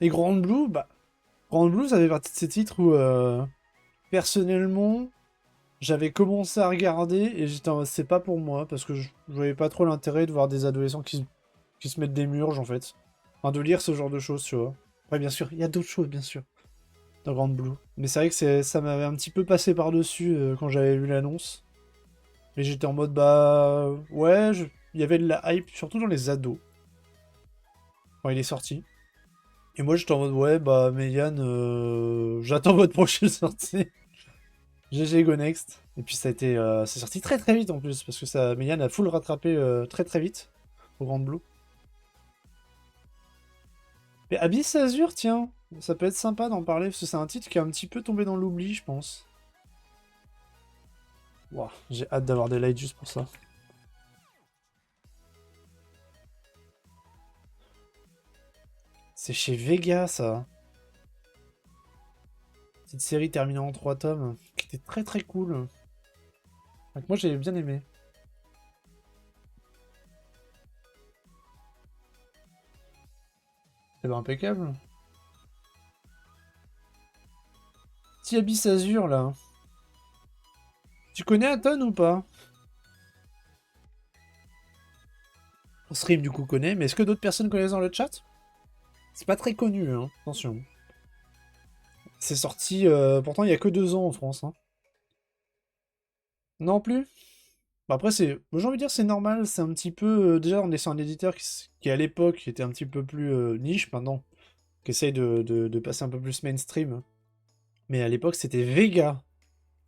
Et Grand Blue, bah... Grand Blue, ça fait partie de ces titres où, personnellement, j'avais commencé à regarder et j'étais en mode, c'est pas pour moi, parce que je voyais pas trop l'intérêt de voir des adolescents qui se mettent des murges, en fait. Enfin, de lire ce genre de choses, tu vois. Ouais, bien sûr, il y a d'autres choses, bien sûr, dans Grand Blue. Mais c'est vrai que ça m'avait un petit peu passé par-dessus quand j'avais vu l'annonce. Et j'étais en mode, bah... Ouais, il y avait de la hype, surtout dans les ados, quand il est sorti. Et moi, j'étais en mode, ouais, bah, Meian, j'attends votre prochaine sortie. GG Go Next. Et puis ça a été... c'est sorti très très vite en plus, parce que ça, Meian a full rattrapé très très vite au Grand Blue. Mais Abyss Azure, tiens, ça peut être sympa d'en parler, parce que c'est un titre qui est un petit peu tombé dans l'oubli, je pense. Wow, j'ai hâte d'avoir des lights juste pour ça. C'est chez Vega, ça. Petite série terminée en 3 tomes, qui était très très cool. Donc moi, j'ai bien aimé. C'est impeccable. Petit Abyss Azure, là. Tu connais Aton ou pas? Stream, du coup, connaît, mais est-ce que d'autres personnes connaissent dans le chat? C'est pas très connu, hein. Attention. C'est sorti, pourtant, il y a que 2 ans en France, hein. Non plus? Bah après, j'ai envie de dire, c'est normal, c'est un petit peu... déjà, on est sur un éditeur qui à l'époque, était un petit peu plus niche, maintenant, qui essaye de passer un peu plus mainstream. Mais à l'époque, c'était Vega,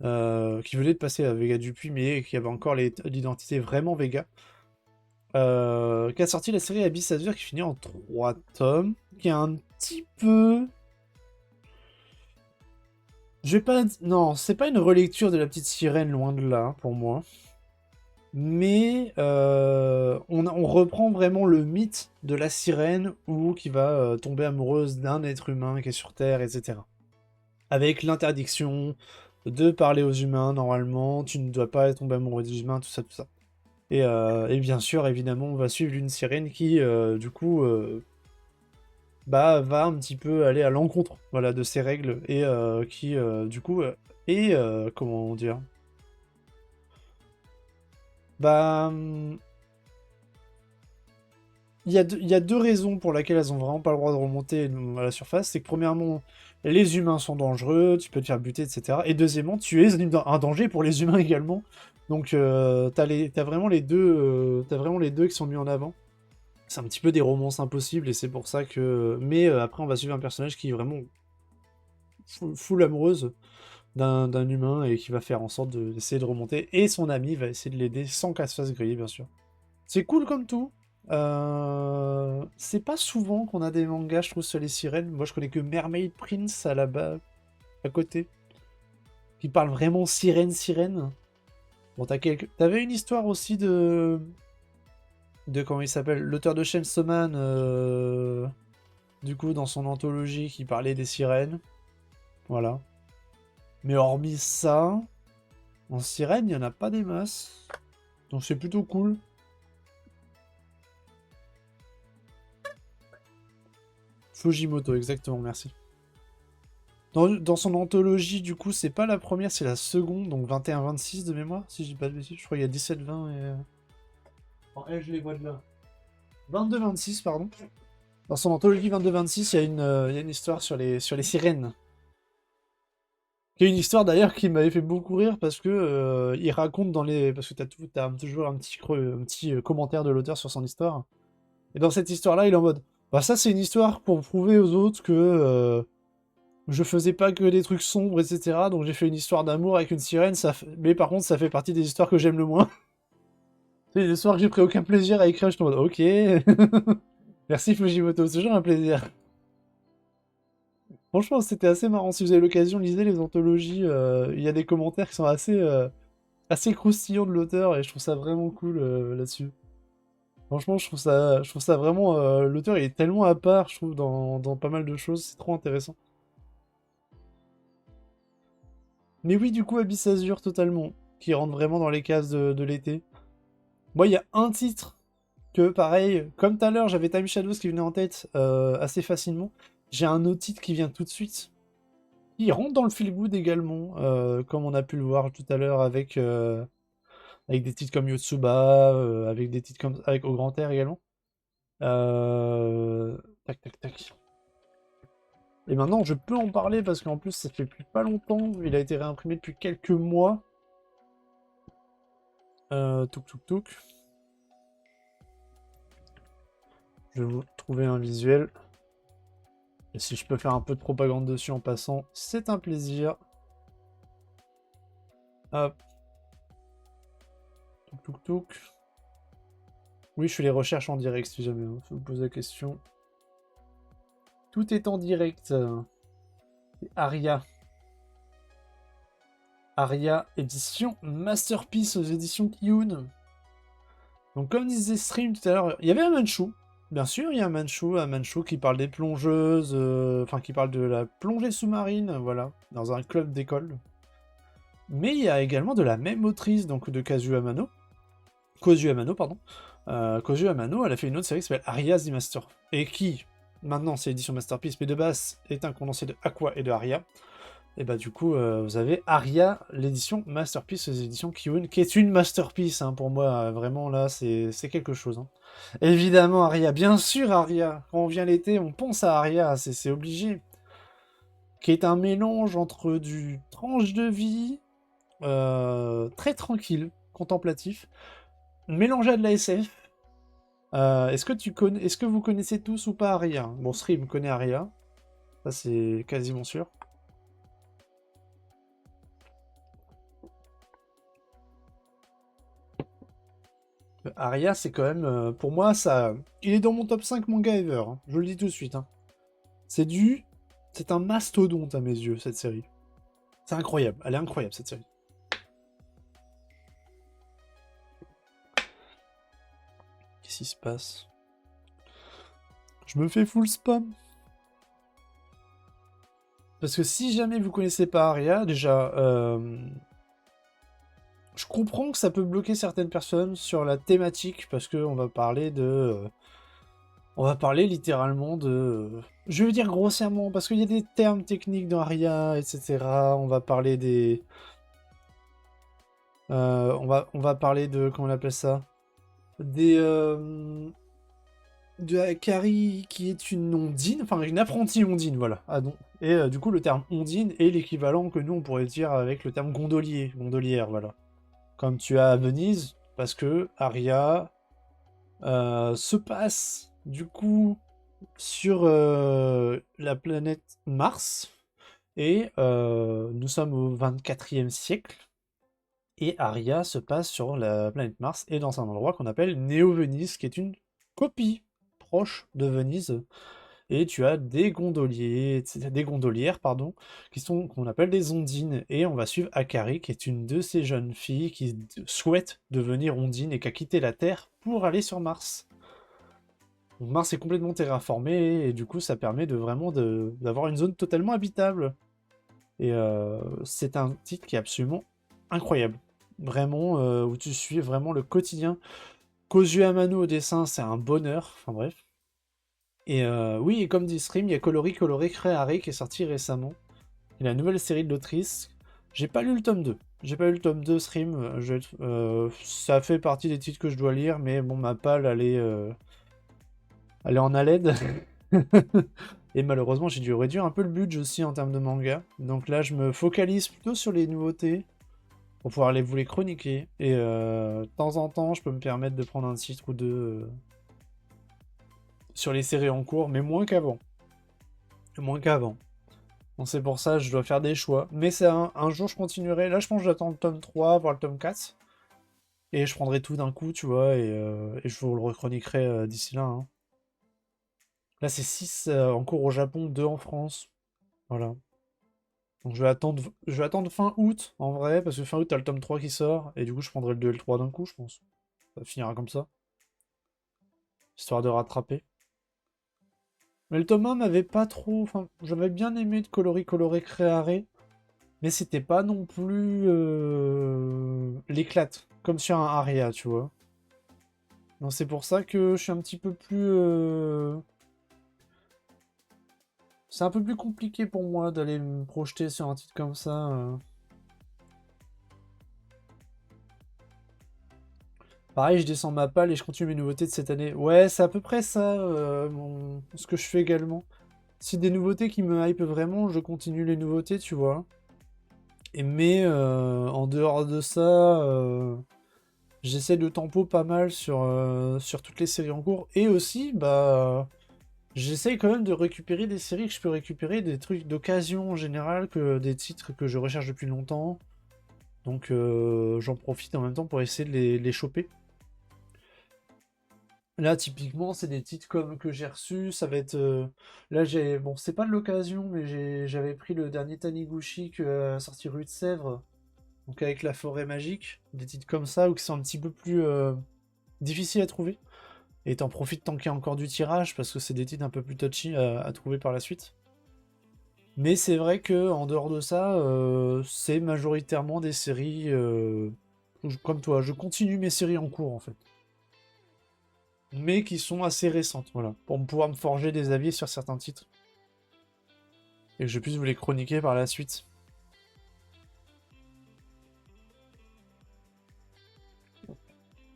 qui venait de passer à Vega Dupuis, mais qui avait encore l'identité vraiment Vega. Qui a sorti la série Abyss Azure, qui finit en 3 tomes, qui est un petit peu... Je vais pas... Non, c'est pas une relecture de La Petite Sirène, loin de là, pour moi. Mais on reprend vraiment le mythe de la sirène ou qui va tomber amoureuse d'un être humain qui est sur Terre, etc. Avec l'interdiction de parler aux humains, normalement, tu ne dois pas tomber amoureux des humains, tout ça, tout ça. Et bien sûr, évidemment, on va suivre une sirène qui, du coup, bah, va un petit peu aller à l'encontre, voilà, de ces règles et qui, du coup, est, comment dire, bah, il y a deux raisons pour lesquelles elles ont vraiment pas le droit de remonter à la surface. C'est que premièrement, les humains sont dangereux, tu peux te faire buter, etc. Et deuxièmement, tu es un danger pour les humains également. Donc t'as vraiment les deux, t'as vraiment les deux qui sont mis en avant. C'est un petit peu des romances impossibles et c'est pour ça que. Mais après, on va suivre un personnage qui est vraiment full amoureuse d'un humain et qui va faire en sorte d'essayer de remonter. Et son ami va essayer de l'aider sans qu'elle se fasse griller, bien sûr. C'est cool comme tout. C'est pas souvent qu'on a des mangas, je trouve, sur les sirènes. Moi, je connais que Mermaid Prince à la bas, à côté, qui parle vraiment sirène. Bon, t'avais une histoire aussi de comment il s'appelle, l'auteur de Chainsaw Man, du coup, dans son anthologie, qui parlait des sirènes. Voilà. Mais hormis ça, en sirène, il y en a pas des masses. Donc c'est plutôt cool. Fujimoto, exactement, merci. Dans son anthologie, du coup, c'est pas la première, c'est la seconde, donc 21-26 de mémoire, si je dis pas de bêtises. Je crois qu'il y a 17-20 et. Oh, je les vois de là. 22-26, pardon. Dans son anthologie 22-26, il y a une histoire sur les sirènes. Il y a une histoire d'ailleurs qui m'avait fait beaucoup rire parce que il raconte dans les. Parce que t'as toujours un petit commentaire de l'auteur sur son histoire. Et dans cette histoire-là, il est en mode. Bah, ça, c'est une histoire pour prouver aux autres que. Je faisais pas que des trucs sombres, etc. Donc j'ai fait une histoire d'amour avec une sirène, mais par contre ça fait partie des histoires que j'aime le moins. C'est des histoires que j'ai pris aucun plaisir à écrire, je suis en mode ok. Merci Fujimoto, c'est toujours un plaisir. Franchement c'était assez marrant, si vous avez l'occasion, lisez les anthologies, il y a des commentaires qui sont assez croustillants de l'auteur et je trouve ça vraiment cool là-dessus. Franchement je trouve ça vraiment, l'auteur il est tellement à part je trouve dans pas mal de choses, c'est trop intéressant. Mais oui, du coup, Abyss Azure, totalement. Qui rentre vraiment dans les cases de l'été. Moi, il y a un titre que, pareil, comme tout à l'heure, j'avais Time Shadows qui venait en tête assez facilement. J'ai un autre titre qui vient tout de suite. Il rentre dans le feel good également, comme on a pu le voir tout à l'heure avec des titres comme Yotsuba, avec des titres comme avec Au Grand Air également. Tac, tac, tac. Et maintenant, je peux en parler parce qu'en plus, ça fait plus pas longtemps. Il a été réimprimé depuis quelques mois. Touk touk touk. Je vais vous trouver un visuel. Et si je peux faire un peu de propagande dessus en passant, c'est un plaisir. Hop. Touk touk touk. Oui, je fais les recherches en direct si jamais hein, vous posez la question. Tout est en direct. Aria. Aria, édition Masterpiece aux éditions Kiyun. Donc comme disait Stream tout à l'heure, il y avait un Manchou. Bien sûr, il y a un Manchou qui parle des plongeuses, enfin qui parle de la plongée sous-marine, voilà, dans un club d'école. Mais il y a également de la même autrice, donc de Kazuo Amano. Kozu Amano, pardon. Kozu Amano, elle a fait une autre série qui s'appelle Aria the Master. Et qui, maintenant c'est l'édition Masterpiece, mais de base est un condensé de Aqua et de Aria. Et bah du coup, vous avez Aria, l'édition Masterpiece aux éditions Kiyun, qui est une masterpiece hein, pour moi, vraiment là, c'est quelque chose. Hein. Évidemment Aria, bien sûr Aria, quand on vient l'été, on pense à Aria, c'est obligé. Qui est un mélange entre du tranche de vie, très tranquille, contemplatif, mélangé à de la SF. Est-ce que vous connaissez tous ou pas Aria? Bon, Stream connaît Aria, ça c'est quasiment sûr. Aria, c'est quand même, pour moi, ça, il est dans mon top 5 manga ever. Hein. Je le dis tout de suite. Hein. C'est un mastodonte à mes yeux cette série. C'est incroyable, elle est incroyable cette série. qui se passe? Je me fais full spam. Parce que si jamais vous connaissez pas Aria, déjà, je comprends que ça peut bloquer certaines personnes sur la thématique, parce qu'on va parler de... on va parler littéralement de... je veux dire grossièrement, parce qu'il y a des termes techniques dans Aria, etc. On va parler des... on va parler de... comment on appelle ça? Des... de Akari qui est une ondine, enfin une apprentie ondine, voilà. Ah non. Et du coup, le terme ondine est l'équivalent que nous on pourrait dire avec le terme gondolier, gondolière, voilà. Comme tu as à Venise, parce que Aria se passe du coup sur la planète Mars, et nous sommes au 24e siècle, et Aria se passe sur la planète Mars et dans un endroit qu'on appelle Néo-Venise, qui est une copie proche de Venise, et tu as des gondoliers, des gondolières, pardon, qui sont qu'on appelle des ondines, et on va suivre Akari, qui est une de ces jeunes filles qui souhaite devenir ondine et qui a quitté la Terre pour aller sur Mars. Donc Mars est complètement terraformé, et du coup ça permet de vraiment d'avoir une zone totalement habitable. Et c'est un titre qui est absolument incroyable. Vraiment, où tu suis vraiment le quotidien. Kozu Amano au dessin, c'est un bonheur. Enfin bref. Et oui, et comme dit Stream, il y a Colori Coloré Créare qui est sorti récemment. Et la nouvelle série de l'autrice. J'ai pas lu le tome 2. J'ai pas lu le tome 2 Stream. Ça fait partie des titres que je dois lire, mais bon, ma palle, elle est en haleine. Et malheureusement, j'ai dû réduire un peu le budget aussi en termes de manga. Donc là, je me focalise plutôt sur les nouveautés pour pouvoir vous les chroniquer. Et de temps en temps, je peux me permettre de prendre un titre ou deux sur les séries en cours, mais moins qu'avant. Moins qu'avant. Donc c'est pour ça, je dois faire des choix. Mais c'est un jour, je continuerai. Là, je pense que j'attends le tome 3, voire le tome 4. Et je prendrai tout d'un coup, tu vois, et je vous le rechroniquerai d'ici là. Hein. Là, c'est 6 en cours au Japon, 2 en France. Voilà. Donc je vais attendre fin août, en vrai, parce que fin août, t'as le tome 3 qui sort, et du coup, je prendrai le 2 et le 3 d'un coup, je pense. Ça finira comme ça. Histoire de rattraper. Mais le tome 1 m'avait pas trop... Enfin, j'avais bien aimé de Colori Coloré Créare, mais c'était pas non plus l'éclate, comme sur un Aria, tu vois. Donc c'est pour ça que je suis un petit peu plus... C'est un peu plus compliqué pour moi d'aller me projeter sur un titre comme ça. Pareil, je descends ma palle et je continue mes nouveautés de cette année. Ouais, c'est à peu près ça, ce que je fais également. Si des nouveautés qui me hype vraiment, je continue les nouveautés, tu vois. Mais en dehors de ça, j'essaie de tempo pas mal sur toutes les séries en cours. Et aussi, bah, j'essaye quand même de récupérer des séries que je peux récupérer, des trucs d'occasion en général, que des titres que je recherche depuis longtemps. Donc j'en profite en même temps pour essayer de les choper. Là, typiquement, c'est des titres comme que j'ai reçus. Ça va être. Là, j'ai. Bon, c'est pas de l'occasion, mais j'avais pris le dernier Taniguchi que a sorti Rue de Sèvres. Donc, avec la forêt magique. Des titres comme ça, ou qui sont un petit peu plus difficiles à trouver. Et t'en profites tant qu'il y a encore du tirage, parce que c'est des titres un peu plus touchy à trouver par la suite. Mais c'est vrai que en dehors de ça, c'est majoritairement des séries. Comme toi, je continue mes séries en cours, en fait. Mais qui sont assez récentes, voilà, pour pouvoir me forger des avis sur certains titres. Et que je puisse vous les chroniquer par la suite.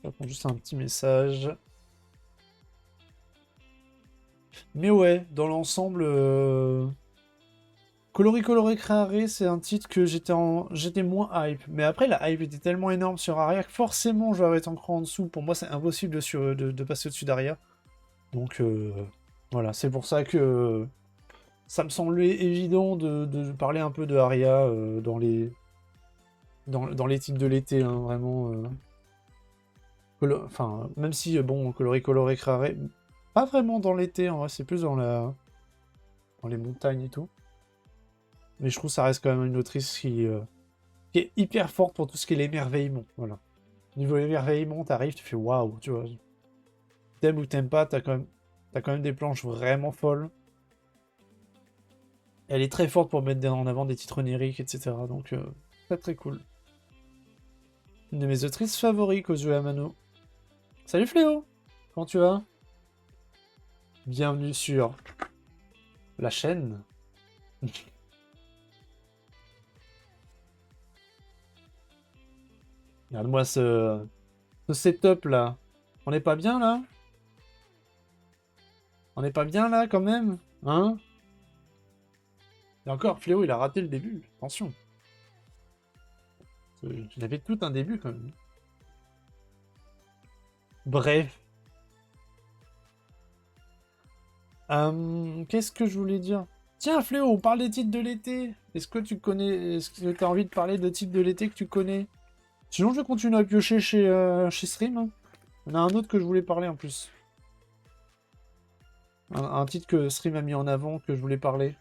J'attends juste un petit message. Mais ouais, dans l'ensemble, Colori Coloré Créare, c'est un titre que j'étais moins hype. Mais après, la hype était tellement énorme sur Aria que forcément, je vais être encore en dessous. Pour moi, c'est impossible de passer au-dessus d'Aria. Donc, voilà, c'est pour ça que ça me semblait évident de parler un peu de Aria dans les titres de l'été, hein, vraiment. Enfin, même si, bon, Colori Coloré Créare, pas vraiment dans l'été, en vrai, c'est plus dans les montagnes et tout. Mais je trouve que ça reste quand même une autrice qui est hyper forte pour tout ce qui est l'émerveillement, voilà. Niveau émerveillement, t'arrives, tu fais waouh, tu vois. T'aimes ou t'aimes pas, t'as quand même des planches vraiment folles. Elle est très forte pour mettre en avant des titres oniriques, etc. Donc, très très cool. Une de mes autrices favorites aux yeux à Mano. Salut Fléau! Comment tu vas? Bienvenue sur la chaîne. Regarde-moi ce setup là. On n'est pas bien là? On n'est pas bien là quand même? Hein? Et encore, Fléau il a raté le début. Attention. Il avait tout un début quand même. Bref. Qu'est-ce que je voulais dire? Tiens, Fléau, on parle des titres de l'été. Est-ce que tu connais... Est-ce que tu as envie de parler de titres de l'été que tu connais? Sinon, je continue à piocher chez Stream. Hein. Il y en a un autre que je voulais parler en plus. Un titre que Stream a mis en avant, que je voulais parler.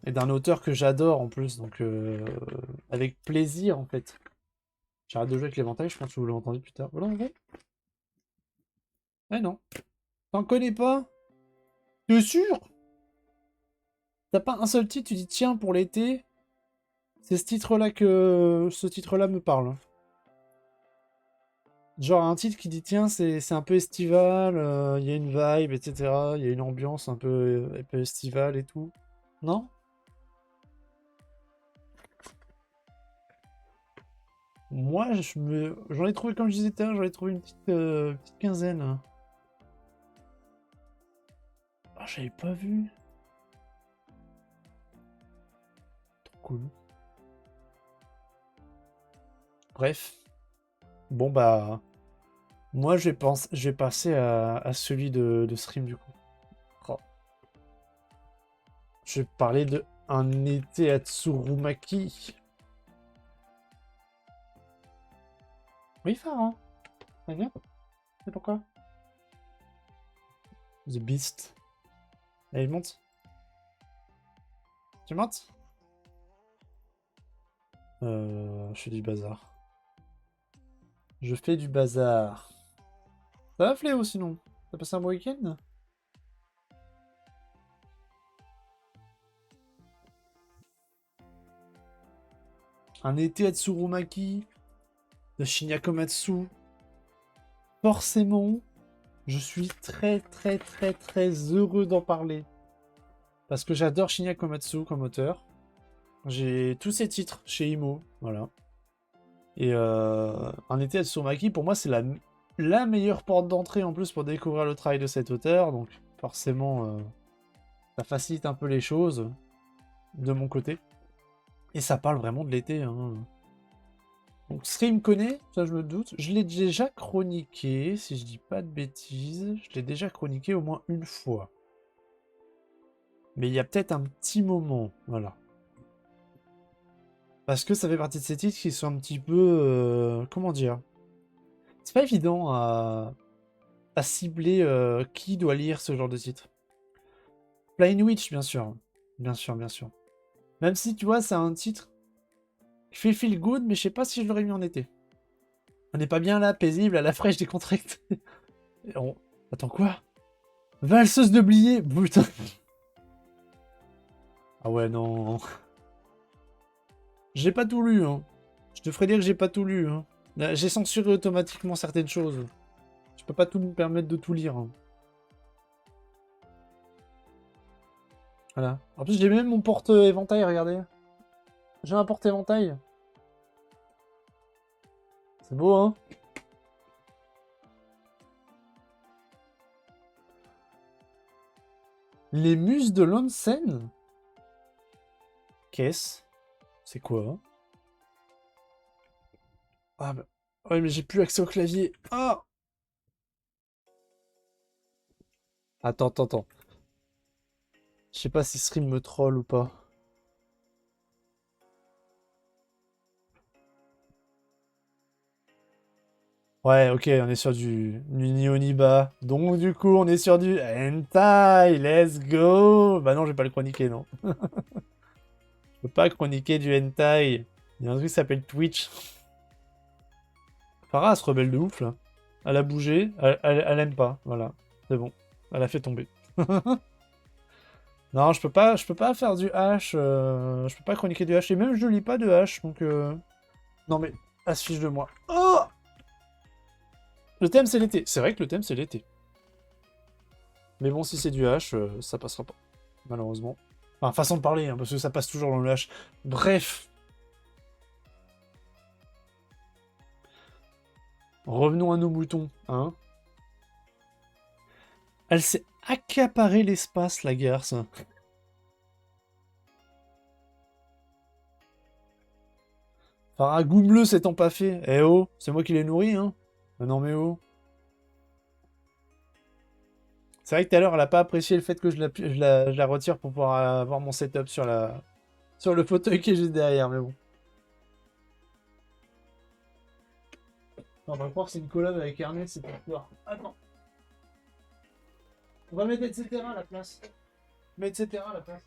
Et d'un auteur que j'adore en plus, donc avec plaisir en fait. J'arrête de jouer avec l'éventail, je pense que vous l'avez entendu plus tard. Voilà, en vrai. Eh non. T'en connais pas? T'es sûr? T'as pas un seul titre, tu dis tiens pour l'été, c'est ce titre-là que ce titre-là me parle. Genre un titre qui dit tiens c'est un peu estival, il y a une vibe, etc. Il y a une ambiance un peu estivale et tout. Non? Moi j'en ai trouvé comme je disais tout à l'heure, j'en ai trouvé une petite quinzaine. Ah j'avais pas vu. Trop cool. Bref. Bon bah. Moi je vais passer à celui de stream du coup. Oh. Je vais parler de un été à Tsurumaki. Oui, Phare, hein. Ça va bien? C'est pourquoi? The Beast. Allez, monte. Tu montes? Je fais du bazar. Je fais du bazar. Ça va, Fléau, sinon? T'as passé un bon week-end? Un été à Tsurumaki de Shinya Komatsu. Forcément, je suis très très très très heureux d'en parler. Parce que j'adore Shinya Komatsu comme auteur. J'ai tous ses titres chez Imo, voilà. Et un été à Tsurumaki, pour moi, c'est la meilleure porte d'entrée en plus pour découvrir le travail de cet auteur. Donc forcément, ça facilite un peu les choses de mon côté. Et ça parle vraiment de l'été. Hein. Donc Stream connaît, ça je me doute. Je l'ai déjà chroniqué, si je dis pas de bêtises. Je l'ai déjà chroniqué au moins une fois. Mais il y a peut-être un petit moment, voilà. Parce que ça fait partie de ces titres qui sont un petit peu... comment dire? C'est pas évident à cibler qui doit lire ce genre de titre. Plain Witch, bien sûr. Bien sûr, bien sûr. Même si, tu vois, c'est un titre qui fait feel good, mais je sais pas si je l'aurais mis en été. On n'est pas bien là, paisible, à la fraîche décontractée. On... Attends, quoi? Valseuse de blier. Putain. Ah ouais, non. J'ai pas tout lu, hein. Je te ferai dire que j'ai pas tout lu, hein. J'ai censuré automatiquement certaines choses. Je peux pas tout me permettre de tout lire. Hein. Voilà. En plus, j'ai même mon porte-éventail, regardez. J'ai un porte-éventail. C'est beau, hein? Les muses de l'onsen? Qu'est-ce? C'est quoi? Ah bah... Ouais, mais j'ai plus accès au clavier. Ah! Attends, attends, attends. Je sais pas si Stream me troll ou pas. Ouais, ok, on est sur du Nini Oniba. Donc, du coup, on est sur du hentai. Let's go! Bah non, je vais pas le chroniquer, non. Je peux pas chroniquer du hentai. Il y a un truc qui s'appelle Twitch. Farah se rebelle de ouf, là. Elle a bougé. Elle aime pas. Voilà. C'est bon. Elle a fait tomber. Non, je peux pas faire du H. Je peux pas chroniquer du H. Et même je lis pas de H. Donc. Non mais, elle se fiche de moi. Oh! Le thème c'est l'été. C'est vrai que le thème c'est l'été. Mais bon, si c'est du H, ça passera pas. Malheureusement. Enfin, façon de parler, hein, parce que ça passe toujours dans le H. Bref. Revenons à nos moutons, hein. Elle s'est accaparée l'espace, la garce. Enfin, un goût s'étant pas fait. Eh oh, c'est moi qui l'ai nourri, hein. Ah non mais oh. C'est vrai que tout à l'heure, elle a pas apprécié le fait que je la retire pour pouvoir avoir mon setup sur le fauteuil qui est juste derrière, mais bon. On va croire que c'est une collab avec Ernest, c'est pour pouvoir. Attends. On va mettre etc. à la place. Mettre etc. à la place.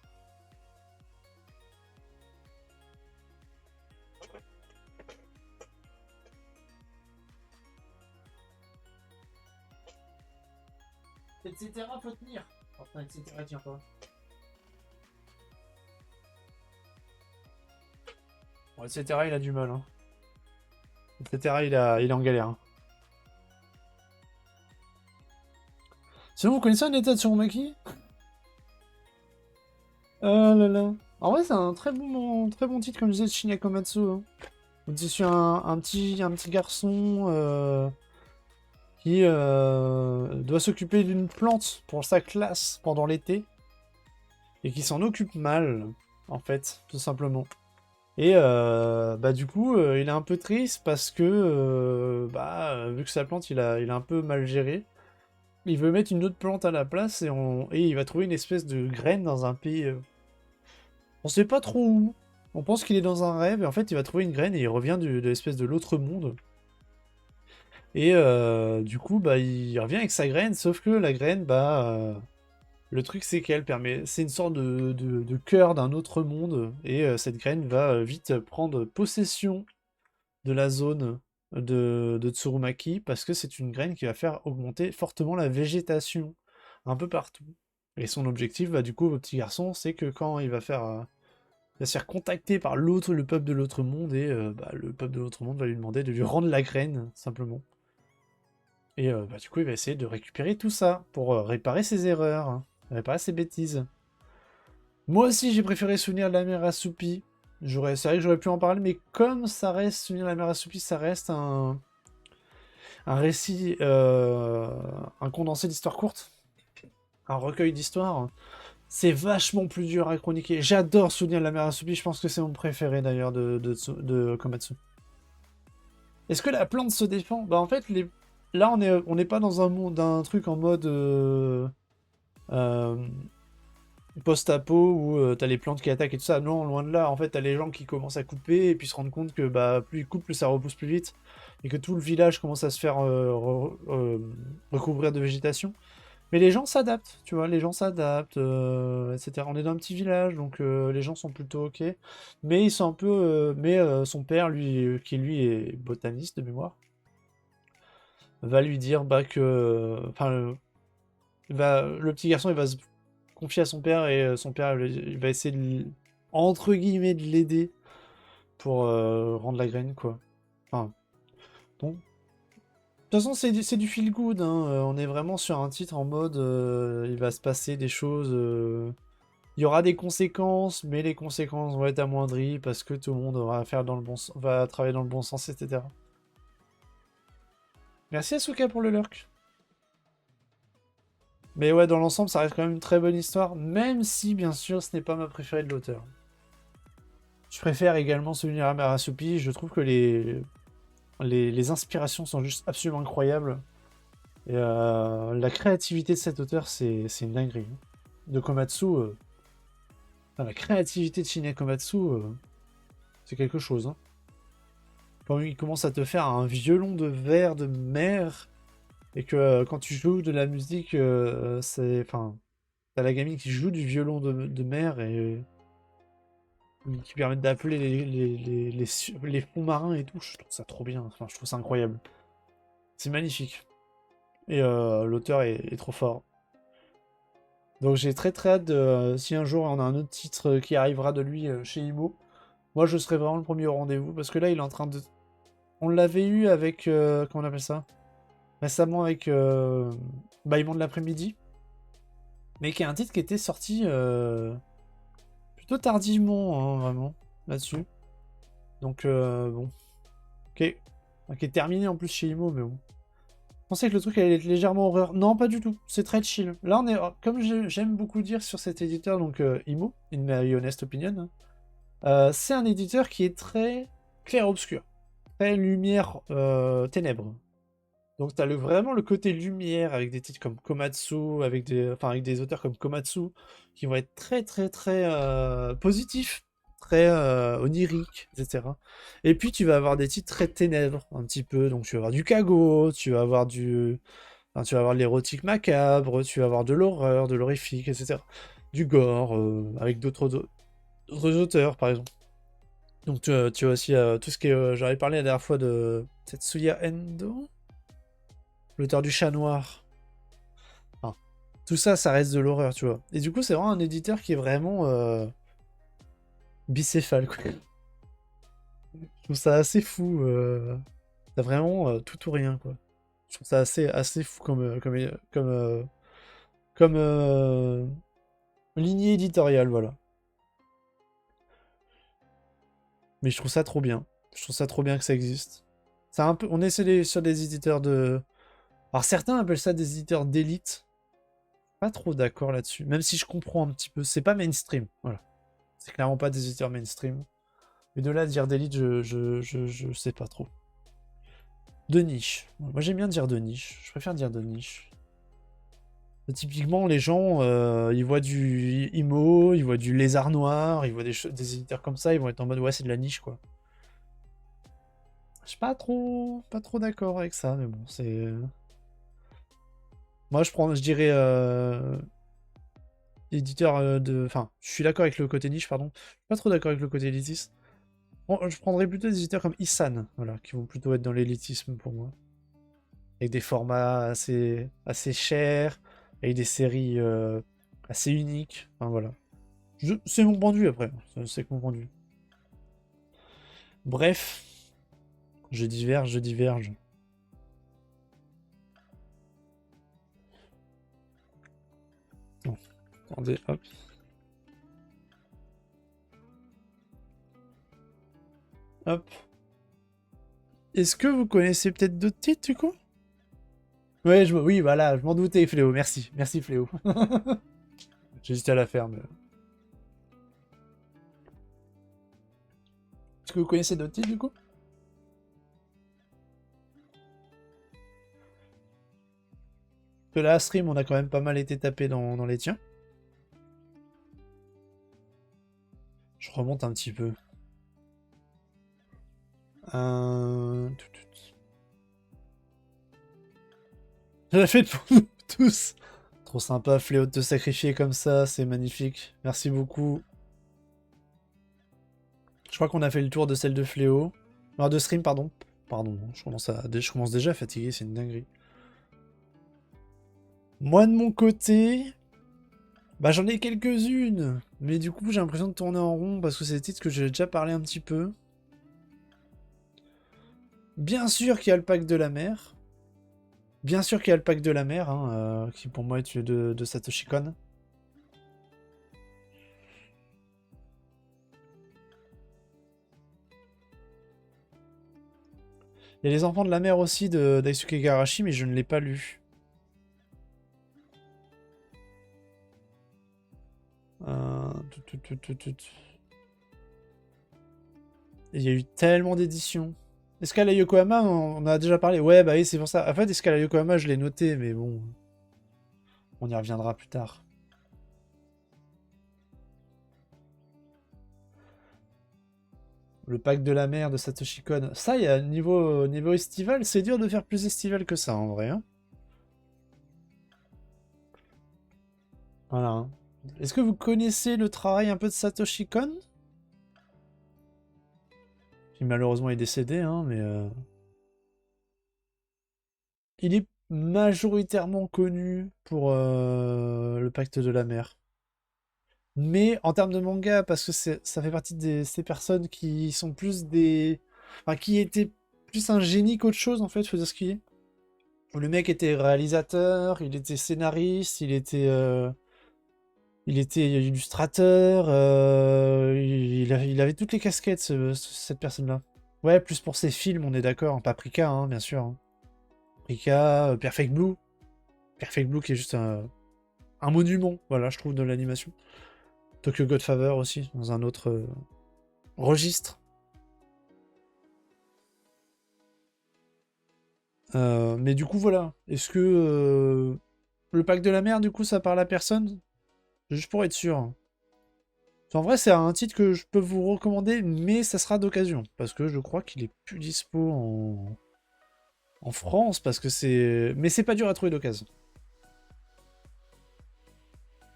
Etc. faut tenir. Enfin, etc. tient pas. Bon, etc. il a du mal. Hein. Etc. il est en galère. Hein. Sinon, vous connaissez un état de Surumaki? Ah là là. En vrai, c'est un très bon titre, comme je disais, de Shinya Komatsu. Hein. On dit sur un petit garçon qui doit s'occuper d'une plante pour sa classe pendant l'été et qui s'en occupe mal, en fait, tout simplement. Et bah du coup, il est un peu triste parce que vu que sa plante, il a un peu mal géré. Il veut mettre une autre plante à la place et il va trouver une espèce de graine dans un pays. On sait pas trop où. On pense qu'il est dans un rêve et en fait il va trouver une graine et il revient de l'espèce de l'autre monde. Et du coup bah il revient avec sa graine, sauf que la graine le truc c'est qu'elle permet, c'est une sorte de cœur d'un autre monde et cette graine va vite prendre possession de la zone de Tsurumaki parce que c'est une graine qui va faire augmenter fortement la végétation un peu partout. Et son objectif, bah, du coup, au petit garçon, c'est que quand il va se faire contacter par l'autre, le peuple de l'autre monde, et le peuple de l'autre monde va lui demander de lui rendre la graine, simplement. Et du coup, il va essayer de récupérer tout ça pour réparer ses erreurs, hein, réparer ses bêtises. Moi aussi, j'ai préféré Souvenir de la mer assoupie. C'est vrai que j'aurais pu en parler, mais comme ça reste Souvenir de la mer assoupie, ça reste un récit, un condensé d'histoires courtes, un recueil d'histoires. C'est vachement plus dur à chroniquer. J'adore Souvenir de la mer assoupie, je pense que c'est mon préféré d'ailleurs de Komatsu. Est-ce que la plante se défend? Bah en fait, là on n'est pas dans un monde, d'un truc en mode euh, post-apo où t'as les plantes qui attaquent et tout ça. Non, loin de là. En fait, t'as les gens qui commencent à couper et puis se rendent compte que bah, plus ils coupent, plus ça repousse plus vite. Et que tout le village commence à se faire recouvrir de végétation. Mais les gens s'adaptent, tu vois, les gens s'adaptent, etc. On est dans un petit village, donc les gens sont plutôt ok. Mais ils sont un peu. Son père, qui lui est botaniste de mémoire, va lui dire bah, que. Enfin, le petit garçon, il va se confier à son père et son père, il va essayer entre guillemets, de l'aider pour rendre la graine, quoi. Enfin, bon. De toute façon, c'est du feel good, hein. On est vraiment sur un titre en mode il va se passer des choses. Il y aura des conséquences, mais les conséquences vont être amoindries parce que tout le monde va travailler dans le bon sens, etc. Merci Asuka pour le lurk. Mais ouais, dans l'ensemble, ça reste quand même une très bonne histoire, même si, bien sûr, ce n'est pas ma préférée de l'auteur. Je préfère également Souvenir à Marasupi. Je trouve que les inspirations sont juste absolument incroyables. Et la créativité de cet auteur, c'est une dinguerie. De Komatsu, la créativité de Shinya Komatsu, c'est quelque chose. Hein. Quand il commence à te faire un violon de verre de mer, et que quand tu joues de la musique, Enfin, t'as la gamine qui joue du violon de mer et qui permet d'appeler les fonds marins et tout. Je trouve ça trop bien. Enfin, je trouve ça incroyable. C'est magnifique. Et l'auteur est trop fort. Donc j'ai très très hâte de, si un jour on a un autre titre qui arrivera de lui chez Imo, moi je serai vraiment le premier au rendez-vous, parce que là il est en train de... On l'avait eu avec... comment on appelle ça? Récemment avec Bâillement de l'après-midi, mais qui est un titre qui était sorti plutôt tardivement, hein, vraiment, là-dessus. Donc bon, ok. Qui est terminé en plus chez Imo, mais bon. Je pensais que le truc allait être légèrement horreur. Non, pas du tout. C'est très chill. Là, on est, comme j'aime beaucoup dire sur cet éditeur, donc Imo, in my honest opinion, hein, c'est un éditeur qui est très clair-obscur, très lumière-ténèbres. Donc t'as vraiment le côté lumière avec des titres comme Komatsu, avec des auteurs comme Komatsu, qui vont être très très très positifs, très oniriques, etc. Et puis tu vas avoir des titres très ténèbres, un petit peu. Donc tu vas avoir du Kago, tu vas avoir de l'érotique macabre, tu vas avoir de l'horreur, de l'horrifique, etc. Du gore, avec d'autres auteurs, par exemple. Donc tu as aussi tout ce qui est... J'avais parlé la dernière fois de Tetsuya Endo, l'auteur du Chat Noir. Enfin, tout ça, ça reste de l'horreur, tu vois. Et du coup, c'est vraiment un éditeur qui est vraiment bicéphale, quoi. Je trouve ça assez fou. T'as vraiment tout ou rien, quoi. Je trouve ça assez fou comme lignée éditoriale, voilà. Mais je trouve ça trop bien. Je trouve ça trop bien que ça existe. C'est un peu... On est sur des éditeurs de... Alors certains appellent ça des éditeurs d'élite. Pas trop d'accord là-dessus. Même si je comprends un petit peu. C'est pas mainstream. Voilà. C'est clairement pas des éditeurs mainstream. Mais de là à dire d'élite, je sais pas trop. De niche. Moi j'aime bien dire de niche. Je préfère dire de niche. Typiquement, les gens, ils voient du IMO, ils voient du Lézard Noir, ils voient des éditeurs comme ça, ils vont être en mode ouais, c'est de la niche quoi. Je suis pas trop d'accord avec ça, mais bon, c'est. Moi, je dirais éditeur de. Enfin, je suis d'accord avec le côté niche, pardon. Je suis pas trop d'accord avec le côté élitiste. Bon, je prendrais plutôt des éditeurs comme Isan, voilà, qui vont plutôt être dans l'élitisme pour moi. Avec des formats assez chers, avec des séries assez uniques. Enfin voilà. C'est mon point de vue après. C'est que mon point de vue. Bref, je diverge. Bon, attendez, hop. Hop. Est-ce que vous connaissez peut-être d'autres titres du coup? Ouais, oui, voilà, je m'en doutais, Fléau. Merci. Merci, Fléau. J'ai hésité à la faire, mais... Est-ce que vous connaissez d'autres titres du coup? Que là, à stream, on a quand même pas mal été tapé dans les tiens. Je remonte un petit peu. Je l'ai fait pour nous tous. Trop sympa, Fléau, de te sacrifier comme ça, c'est magnifique. Merci beaucoup. Je crois qu'on a fait le tour de celle de Fléau. Non, de stream, pardon. Pardon, je commence déjà à fatiguer, c'est une dinguerie. Moi, de mon côté... Bah, j'en ai quelques-unes. Mais du coup, j'ai l'impression de tourner en rond parce que c'est des titres que j'ai déjà parlé un petit peu. Bien sûr qu'il y a le pack de la mer. Bien sûr qu'il y a le pack de la mer, hein, qui pour moi est de Satoshi Kon. Il y a les enfants de la mer aussi de Daisuke Igarashi, mais je ne l'ai pas lu. Il y a eu tellement d'éditions. Escala Yokohama, on en a déjà parlé. Ouais, bah oui, c'est pour ça. En fait, Escala Yokohama, je l'ai noté, mais bon. On y reviendra plus tard. Le pack de la mer de Satoshi Kon. Ça, il y a niveau estival, c'est dur de faire plus estival que ça, en vrai. Hein. Voilà. Hein. Est-ce que vous connaissez le travail un peu de Satoshi Kon? Qui malheureusement est décédé, hein, mais... Il est majoritairement connu pour le Pacte de la Mer. Mais en termes de manga, parce que ça fait partie de ces personnes qui sont plus des... Enfin, qui étaient plus un génie qu'autre chose, en fait, faut dire ce qu'il est. Le mec était réalisateur, il était scénariste, il était illustrateur, il avait toutes les casquettes, cette personne-là. Ouais, plus pour ses films, on est d'accord, hein, Paprika, hein, bien sûr. Hein. Paprika, Perfect Blue. Perfect Blue qui est juste un monument, voilà, je trouve, de l'animation. Tokyo Godfather aussi, dans un autre registre. Mais du coup, voilà. Est-ce que le Pacte de la Mer, du coup, ça parle à personne? Juste pour être sûr. En vrai, c'est un titre que je peux vous recommander, mais ça sera d'occasion. Parce que je crois qu'il est plus dispo en France, parce que c'est... Mais c'est pas dur à trouver d'occasion.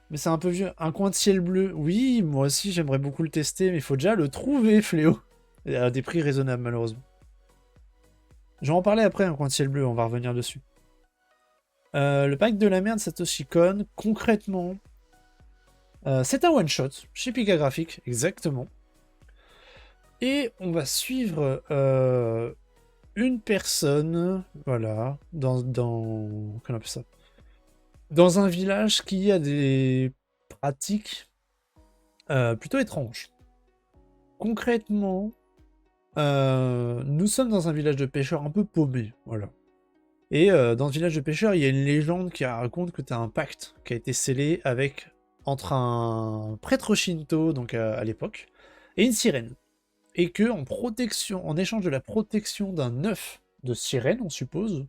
Mais c'est un peu vieux. Un coin de ciel bleu. Oui, moi aussi, j'aimerais beaucoup le tester, mais il faut déjà le trouver, Fléau. Et à des prix raisonnables, malheureusement. Je vais en parler après, un coin de ciel bleu, on va revenir dessus. Le Pacte de la Mer de Satoshi Kon, concrètement, c'est un one-shot chez Pika Graphics, exactement. Et on va suivre une personne, voilà, comment on appelle ça? Dans un village qui a des pratiques plutôt étranges. Concrètement, nous sommes dans un village de pêcheurs un peu paumé, voilà. Et dans ce village de pêcheurs, il y a une légende qui raconte que tu as un pacte qui a été scellé entre un prêtre Shinto, donc à l'époque, et une sirène. Et que en échange de la protection d'un œuf de sirène, on suppose,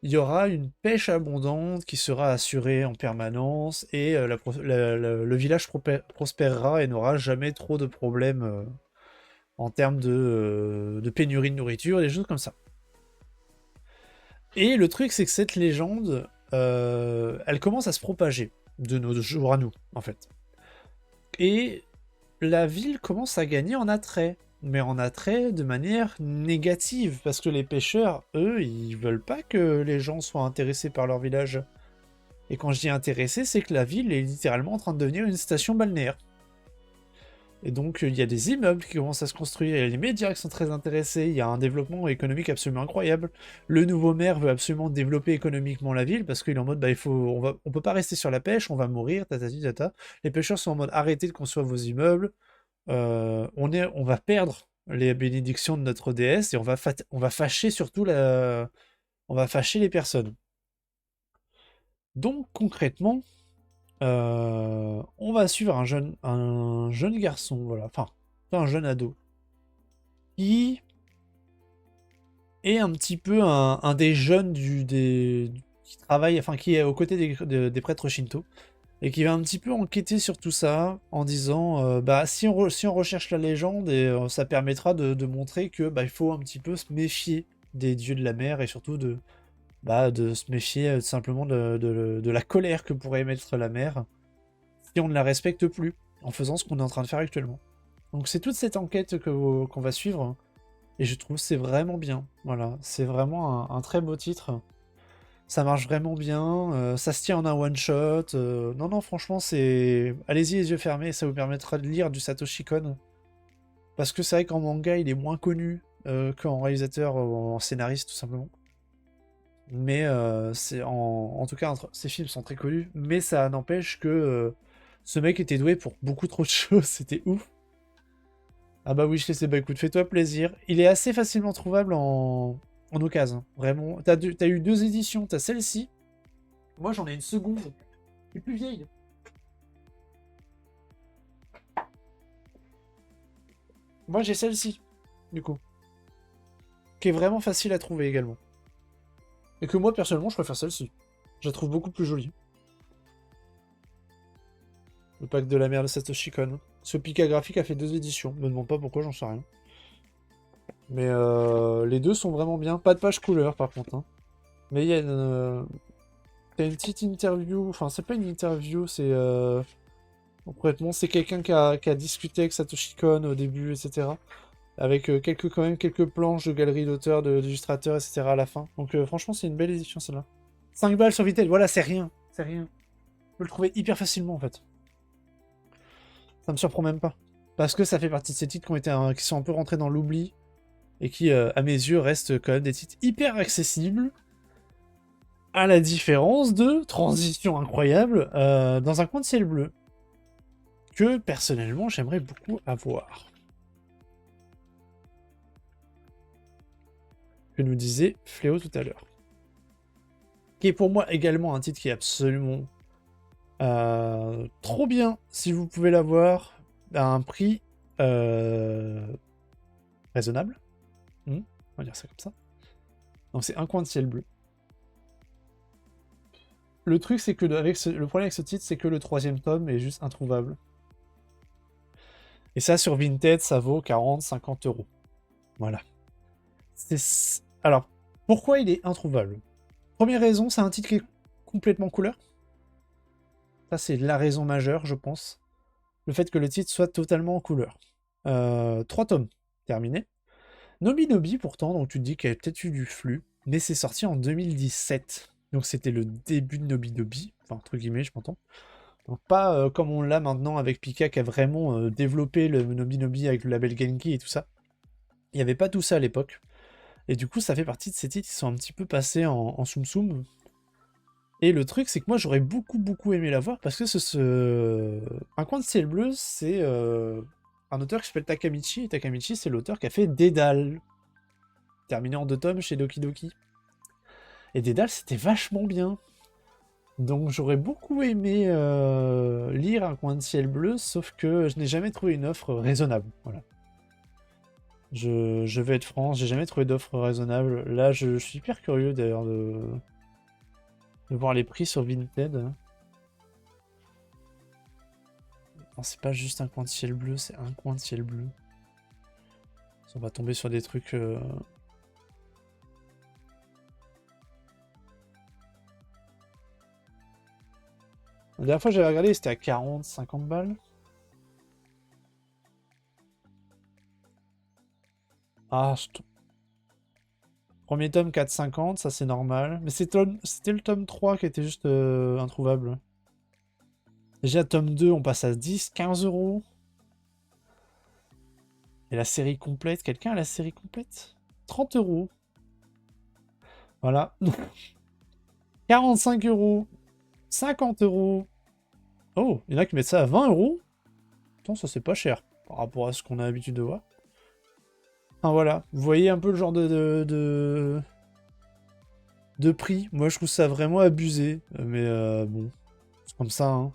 il y aura une pêche abondante qui sera assurée en permanence et le village prospérera et n'aura jamais trop de problèmes en termes de pénurie de nourriture, des choses comme ça. Et le truc, c'est que cette légende, elle commence à se propager de nos jours à nous, en fait. Et la ville commence à gagner en attrait, mais en attrait de manière négative, parce que les pêcheurs, eux, ils veulent pas que les gens soient intéressés par leur village. Et quand je dis intéressé, c'est que la ville est littéralement en train de devenir une station balnéaire. Et donc, il y a des immeubles qui commencent à se construire, il y a les médias qui sont très intéressés, il y a un développement économique absolument incroyable. Le nouveau maire veut absolument développer économiquement la ville, parce qu'il est en mode, bah, on peut pas rester sur la pêche, on va mourir, tatati tata. Les pêcheurs sont en mode, arrêtez de construire vos immeubles, on va perdre les bénédictions de notre déesse, et on va fâcher surtout on va fâcher les personnes. Donc, concrètement, on va suivre un jeune garçon, voilà, enfin, un jeune ado, qui est un petit peu un des jeunes qui travaille, enfin, qui est aux côtés des prêtres Shinto, et qui va un petit peu enquêter sur tout ça, en disant, bah, si on recherche la légende, et ça permettra de montrer que, bah, il faut un petit peu se méfier des dieux de la mer, et surtout de se méfier simplement de la colère que pourrait émettre la mer, si on ne la respecte plus, en faisant ce qu'on est en train de faire actuellement. Donc c'est toute cette enquête qu'on va suivre, et je trouve que c'est vraiment bien. Voilà, c'est vraiment un très beau titre. Ça marche vraiment bien, ça se tient en un one-shot. Non, non, franchement, c'est... Allez-y les yeux fermés, ça vous permettra de lire du Satoshi Kon. Parce que c'est vrai qu'en manga, il est moins connu qu'en réalisateur ou en scénariste, tout simplement. Mais en tout cas, ses films sont très connus, mais ça n'empêche que ce mec était doué pour beaucoup trop de choses, c'était ouf. Ah bah oui, je sais, bah écoute, fais-toi plaisir. Il est assez facilement trouvable en occasion, vraiment. T'as eu deux éditions, t'as celle-ci. Moi j'en ai une seconde, qui est plus vieille. Moi j'ai celle-ci, du coup. Qui est vraiment facile à trouver également. Et que moi personnellement je préfère celle-ci. Je la trouve beaucoup plus jolie. Le Pacte de la mer de Satoshi Kon. Ce Pika Graphique a fait deux éditions. Me demande pas pourquoi, j'en sais rien. Mais les deux sont vraiment bien. Pas de page couleur par contre. Hein. Mais il y a t'as une petite interview. Enfin, c'est pas une interview, c'est. Concrètement, c'est quelqu'un qui a discuté avec Satoshi Kon au début, etc. Avec quand même quelques planches de galeries d'auteurs, d'illustrateurs, etc. à la fin. Donc franchement, c'est une belle édition celle-là. 5 balles sur Vinted, voilà, c'est rien. C'est rien. Je peux le trouver hyper facilement, en fait. Ça me surprend même pas. Parce que ça fait partie de ces titres qui sont un peu rentrés dans l'oubli. Et qui, à mes yeux, restent quand même des titres hyper accessibles. À la différence de Transition incroyable dans un coin de ciel bleu. Que, personnellement, j'aimerais beaucoup avoir. Que nous disait Fléau tout à l'heure. Qui est pour moi également un titre qui est absolument trop bien, si vous pouvez l'avoir, à un prix raisonnable. On va dire ça comme ça. Donc c'est un coin de ciel bleu. Le truc, c'est que le problème avec ce titre, c'est que le 3e tome est juste introuvable. Et ça, sur Vinted, ça vaut 40-50 €. Voilà. Alors, pourquoi il est introuvable? Première raison, c'est un titre qui est complètement couleur. Ça, c'est la raison majeure, je pense. Le fait que le titre soit totalement en couleur. 3 tomes, terminé. Nobi Nobi, pourtant, donc tu te dis qu'il y a peut-être eu du flux, mais c'est sorti en 2017. Donc c'était le début de Nobi Nobi, enfin, entre guillemets, je m'entends. Donc pas comme on l'a maintenant avec Pika qui a vraiment développé le Nobi Nobi avec le label Genki et tout ça. Il n'y avait pas tout ça à l'époque. Et du coup, ça fait partie de ces titres qui sont un petit peu passés en soum soum. Et le truc, c'est que moi, j'aurais beaucoup aimé l'avoir parce que Un coin de ciel bleu, c'est un auteur qui s'appelle Takamichi. Et Takamichi, c'est l'auteur qui a fait Dédale, terminé en 2 tomes chez Doki Doki. Et Dédale, c'était vachement bien. Donc j'aurais beaucoup aimé lire Un coin de ciel bleu, sauf que je n'ai jamais trouvé une offre raisonnable. Voilà. Je vais être franc, j'ai jamais trouvé d'offre raisonnable. Là, je suis hyper curieux d'ailleurs de voir les prix sur Vinted. Non, c'est pas juste Un coin de ciel bleu, c'est Un coin de ciel bleu. On va tomber sur des trucs... La dernière fois que j'avais regardé, c'était à 40-50 balles. Ah, Premier tome 4,50, ça c'est normal. Mais c'était le tome 3 qui était juste introuvable. Déjà, tome 2, on passe à 10-15 €. Et la série complète, quelqu'un a la série complète? 30 €. Voilà. 45 €. 50 €. Oh, il y en a qui mettent ça à 20 €. Attends, ça c'est pas cher par rapport à ce qu'on a l'habitude de voir. Enfin voilà, vous voyez un peu le genre de prix. Moi je trouve ça vraiment abusé. Mais bon, c'est comme ça, hein.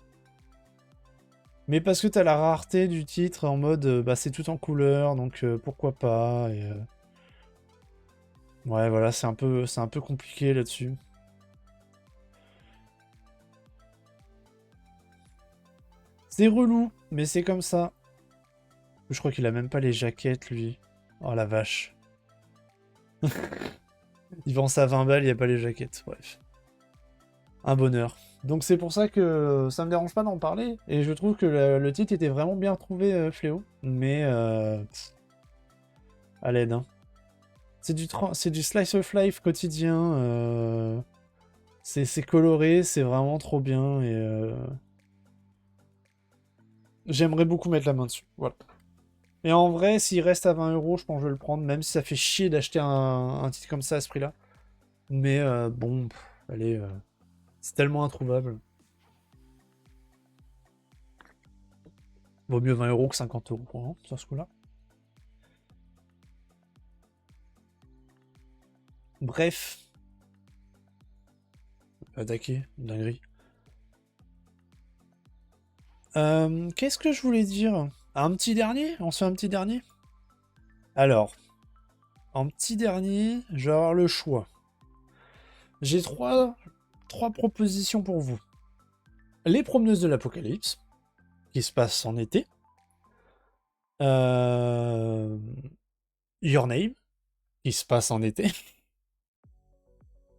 Mais parce que t'as la rareté du titre en mode bah c'est tout en couleur, donc pourquoi pas. Et, ouais voilà, c'est un peu compliqué là-dessus. C'est relou, mais c'est comme ça. Je crois qu'il a même pas les jaquettes lui. Oh la vache. Il vend ça à 20 balles, il n'y a pas les jaquettes. Bref. Un bonheur. Donc c'est pour ça que ça me dérange pas d'en parler. Et je trouve que le titre était vraiment bien trouvé, Fléau. Mais à l'aide. Hein. C'est du slice of life quotidien. C'est coloré, c'est vraiment trop bien. Et j'aimerais beaucoup mettre la main dessus. Voilà. Et en vrai, s'il reste à 20 €, je pense que je vais le prendre. Même si ça fait chier d'acheter un titre comme ça à ce prix-là. Mais bon, allez, c'est tellement introuvable. Vaut mieux 20 € que 50 € hein, sur ce coup-là. Bref. Attaquer, dinguerie. Qu'est-ce que je voulais dire? Un petit dernier? On se fait un petit dernier? Alors, en petit dernier, je vais avoir le choix. J'ai trois propositions pour vous. Les Promeneuses de l'Apocalypse, qui se passe en été. Your Name, qui se passe en été.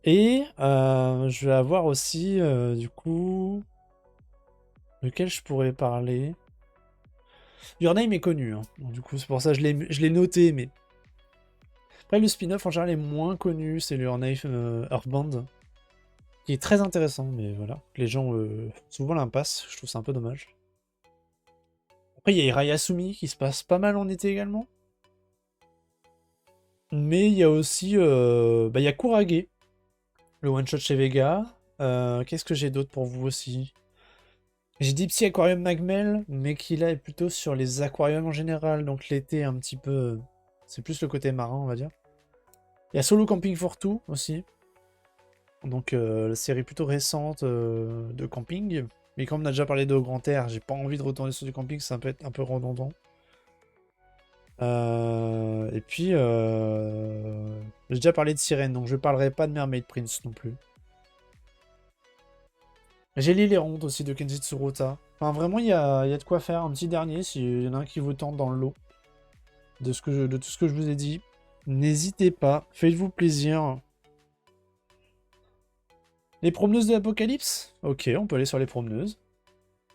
Et je vais avoir aussi, du coup... Lequel je pourrais parler? Your Name est connu, hein. Donc, du coup, c'est pour ça que je l'ai noté, mais... Après, le spin-off, en général, est moins connu, c'est le Your Name Earthbound. qui est très intéressant, mais voilà. Les gens font souvent l'impasse, je trouve ça un peu dommage. Après, il y a Irayasumi qui se passe pas mal en été également. Mais il y a aussi il y a Kurage, le one-shot chez Vega. Qu'est-ce que j'ai d'autre pour vous aussi? J'ai dit Psy Aquarium Magmel, mais qui là est plutôt sur les aquariums en général, donc l'été un petit peu... C'est plus le côté marin, on va dire. Il y a Solo Camping for Two aussi. Donc la série plutôt récente de camping. Mais comme on a déjà parlé de Au Grand Air, j'ai pas envie de retourner sur du camping, ça peut être un peu redondant. Et puis, j'ai déjà parlé de Sirène, donc je parlerai pas de Mermaid Prince non plus. J'ai lu Les Rondes aussi de Kenji Tsuruta. Enfin, vraiment, il y a de quoi faire. Un petit dernier, s'il y en a un qui vous tente dans le lot de tout ce que je vous ai dit. N'hésitez pas, faites-vous plaisir. Les promeneuses de l'Apocalypse? Ok, on peut aller sur les promeneuses.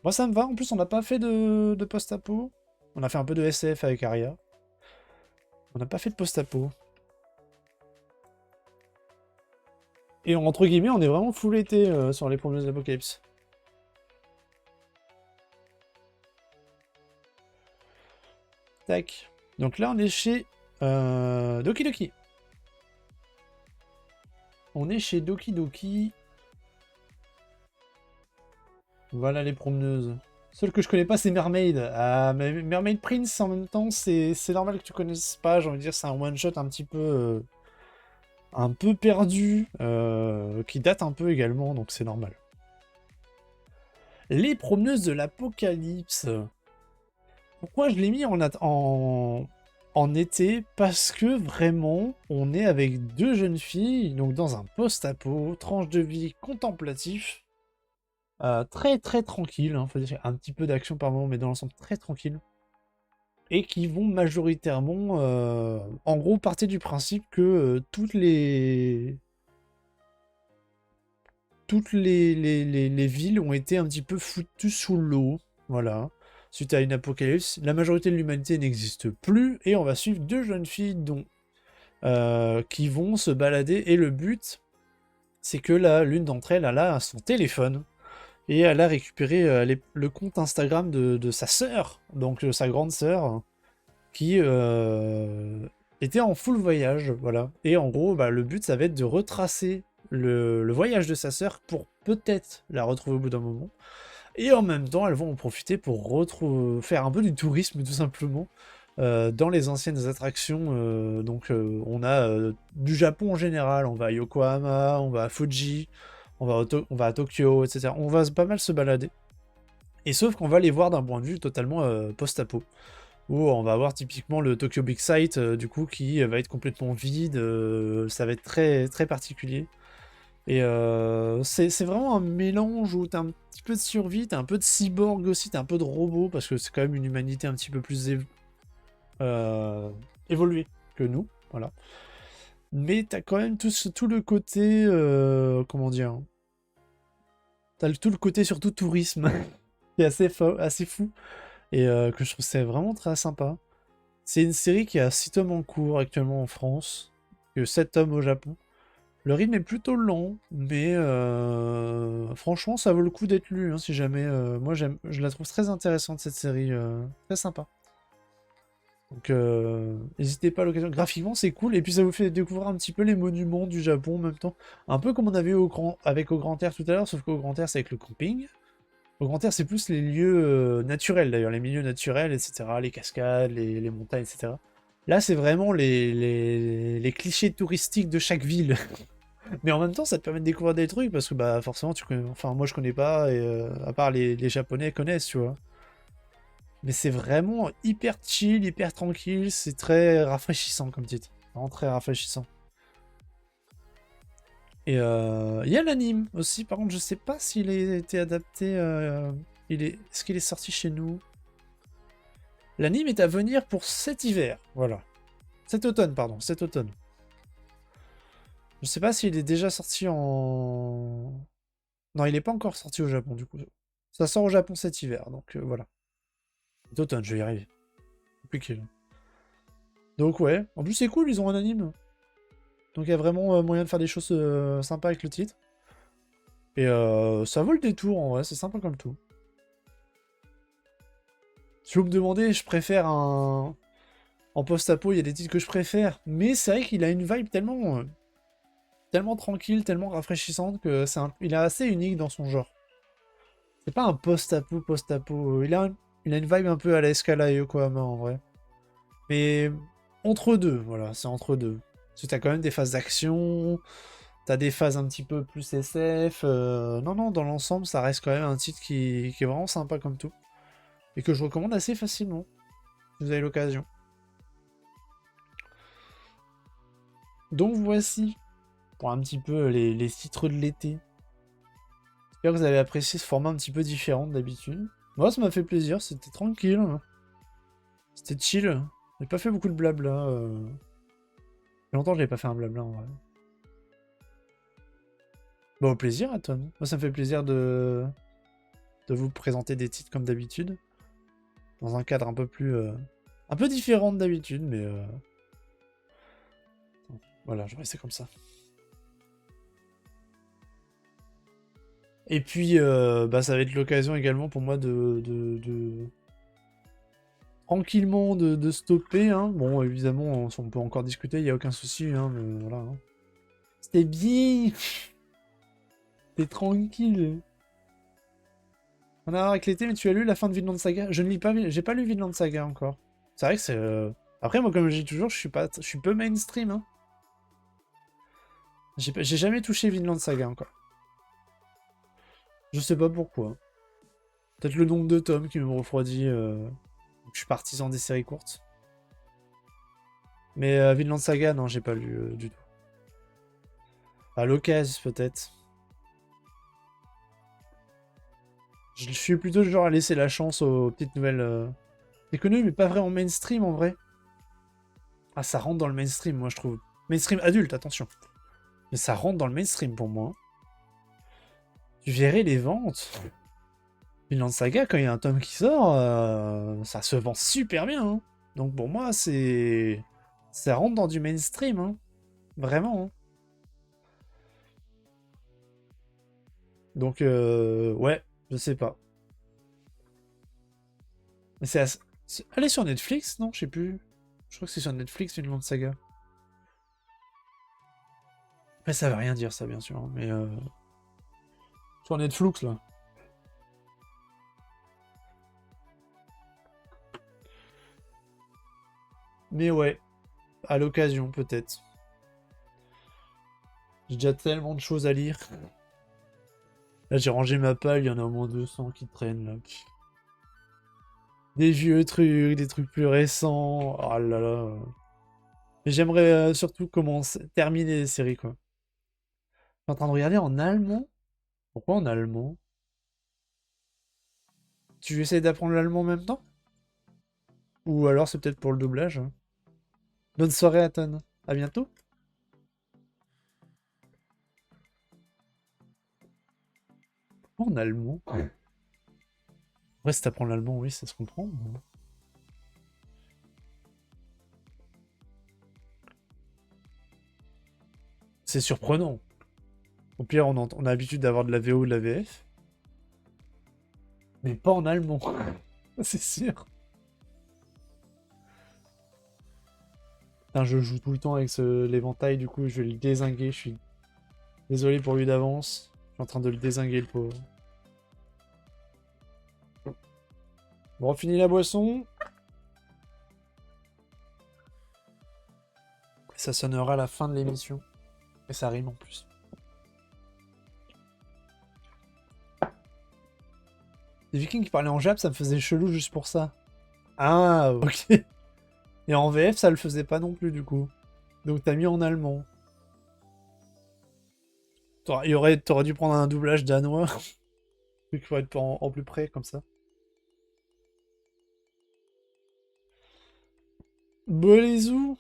Moi, ça me va. En plus, on n'a pas fait de post-apo. On a fait un peu de SF avec Aria. On n'a pas fait de post-apo. Et entre guillemets, on est vraiment full été sur les promeneuses de l'Apocalypse. Tac. Donc là, on est chez Doki Doki. On est chez Doki Doki. Voilà les promeneuses. Seul que je connais pas, c'est Mermaid. Ah, mais Mermaid Prince, en même temps, c'est normal que tu connaisses pas. J'ai envie de dire, c'est un one-shot un peu perdu, qui date un peu également, donc c'est normal. Les promeneuses de l'Apocalypse. Pourquoi je l'ai mis en été? Parce que vraiment, on est avec deux jeunes filles, donc dans un post-apo, tranche de vie contemplatif, très très tranquille, hein, faut dire un petit peu d'action par moment, mais dans l'ensemble très tranquille, et qui vont majoritairement, en gros, partir du principe que toutes les villes ont été un petit peu foutues sous l'eau, voilà. Suite à une apocalypse, la majorité de l'humanité n'existe plus, et on va suivre deux jeunes filles qui vont se balader, et le but, c'est que l'une d'entre elles, elle a son téléphone, et elle a récupéré le compte Instagram de sa sœur, donc sa grande sœur, qui était en full voyage, voilà. Et en gros, le but, ça va être de retracer le voyage de sa sœur pour peut-être la retrouver au bout d'un moment. Et en même temps, elles vont en profiter pour faire un peu du tourisme, tout simplement, dans les anciennes attractions. On a du Japon en général. On va à Yokohama, on va à Fuji, on va à Tokyo, etc. On va pas mal se balader. Et sauf qu'on va les voir d'un point de vue totalement post-apo. Où on va avoir typiquement le Tokyo Big Sight, du coup, qui va être complètement vide. Ça va être très, très particulier. Et c'est vraiment un mélange où t'as un petit peu de survie, t'as un peu de cyborg aussi, t'as un peu de robot, parce que c'est quand même une humanité un petit peu plus évoluée que nous, voilà. Mais t'as quand même tout le côté, comment dire, t'as tout le côté surtout tourisme, qui est assez fou, et que je trouve c'est vraiment très sympa. C'est une série qui a 6 tomes en cours actuellement en France, que 7 tomes au Japon. Le rythme est plutôt lent, mais franchement, ça vaut le coup d'être lu, hein, si jamais. Moi, je la trouve très intéressante, cette série, très sympa. Donc, n'hésitez pas à l'occasion. Graphiquement, c'est cool, et puis ça vous fait découvrir un petit peu les monuments du Japon en même temps. Un peu comme on avait avec Au Grand Air tout à l'heure, sauf qu'Au Grand Air, c'est avec le camping. Au Grand Air, c'est plus les lieux naturels, d'ailleurs, les milieux naturels, etc., les cascades, les montagnes, etc. Là, c'est vraiment les clichés touristiques de chaque ville. Mais en même temps, ça te permet de découvrir des trucs parce que bah forcément, tu connais... enfin moi je connais pas et à part les Japonais connaissent, tu vois. Mais c'est vraiment hyper chill, hyper tranquille, c'est très rafraîchissant comme titre, vraiment très rafraîchissant. Et il y a l'anime aussi, par contre je sais pas s'il a été adapté, est-ce qu'il est sorti chez nous? L'anime est à venir pour cet hiver, voilà. Cet automne, pardon, cet automne. Je sais pas s'il est déjà sorti en... Non, il est pas encore sorti au Japon, du coup. Ça sort au Japon cet hiver, donc voilà. D'automne, je vais y arriver. Compliqué, là. Donc ouais, en plus c'est cool, ils ont un anime. Donc il y a vraiment moyen de faire des choses sympas avec le titre. Et ça vaut le détour, en vrai, c'est sympa comme tout. Si vous me demandez, je préfère un... En post-apo, il y a des titres que je préfère, mais c'est vrai qu'il a une vibe tellement tranquille, tellement rafraîchissante que il est assez unique dans son genre. C'est pas un post-apo. Il a une vibe un peu à la Escala et Yokohama en vrai. Mais entre deux, voilà, c'est entre deux. Parce que t'as quand même des phases d'action, t'as des phases un petit peu plus SF. Non, non, dans l'ensemble, ça reste quand même un titre qui est vraiment sympa comme tout. Et que je recommande assez facilement, si vous avez l'occasion. Donc voici, pour un petit peu les titres de l'été. J'espère que vous avez apprécié ce format un petit peu différent d'habitude. Moi, ça m'a fait plaisir, c'était tranquille. C'était chill. J'ai pas fait beaucoup de blabla. Ça fait longtemps que j'avais pas fait un blabla en vrai. Bon, au plaisir, Aton. Moi, ça me fait plaisir de vous présenter des titres comme d'habitude. Dans un cadre un peu plus... un peu différent de d'habitude, mais... Voilà, je vais rester comme ça. Et puis, bah, ça va être l'occasion également pour moi tranquillement de stopper. Hein. Bon, évidemment, on peut encore discuter, il n'y a aucun souci, hein, mais voilà. Hein. C'était bien. T'es tranquille. On a voir avec l'été, mais tu as lu la fin de Vinland Saga? Je ne lis pas, j'ai pas lu Vinland Saga encore. C'est vrai que c'est. Après, moi, comme je dis toujours, je suis peu mainstream. Hein. J'ai jamais touché Vinland Saga encore. Je sais pas pourquoi. Peut-être le nombre de tomes qui me refroidit. Je suis partisan des séries courtes. Mais Vinland Saga, non, j'ai pas lu du tout. À l'occasion, peut-être. Je suis plutôt du genre à laisser la chance aux petites nouvelles économiques, mais pas vraiment mainstream en vrai. Ah, ça rentre dans le mainstream, moi je trouve. Mainstream adulte, attention. Mais ça rentre dans le mainstream pour moi. Tu verrais les ventes. Vinland Saga, quand il y a un tome qui sort, ça se vend super bien. Hein. Donc pour moi, c'est. Ça rentre dans du mainstream, hein. Vraiment. Hein. Donc, ouais, je sais pas. Mais elle est sur Netflix, non? Je sais plus. Je crois que c'est sur Netflix, Vinland Saga. Après, ça veut rien dire, ça, bien sûr. Hein, mais. Sur Netflix, là. Mais ouais, à l'occasion, peut-être. J'ai déjà tellement de choses à lire. Là, j'ai rangé ma palle, il y en a au moins 200 qui traînent, là. Des vieux trucs, des trucs plus récents. Oh là là. Mais j'aimerais surtout terminer les séries, quoi. Je suis en train de regarder en allemand. Pourquoi en allemand? Tu essaies d'apprendre l'allemand en même temps? Ou alors c'est peut-être pour le doublage? Hein. Bonne soirée, Athan. À bientôt. Pourquoi en allemand? Ouais, si t'apprends l'allemand, oui, ça se comprend. C'est surprenant. Au pire, on a l'habitude d'avoir de la VO ou de la VF. Mais pas en allemand. C'est sûr. Putain, je joue tout le temps avec l'éventail, du coup, je vais le dézinguer. Je suis désolé pour lui d'avance. Je suis en train de le dézinguer, le pauvre. Bon, on finit la boisson. Et ça sonnera à la fin de l'émission. Et ça rime en plus. Les Vikings qui parlaient en Jap, ça me faisait chelou juste pour ça. Ah, ok. Et en VF, ça le faisait pas non plus, du coup. Donc t'as mis en allemand. T'aurais dû prendre un doublage danois. Vu qu'il faut être en plus près, comme ça. Bon, les zoos.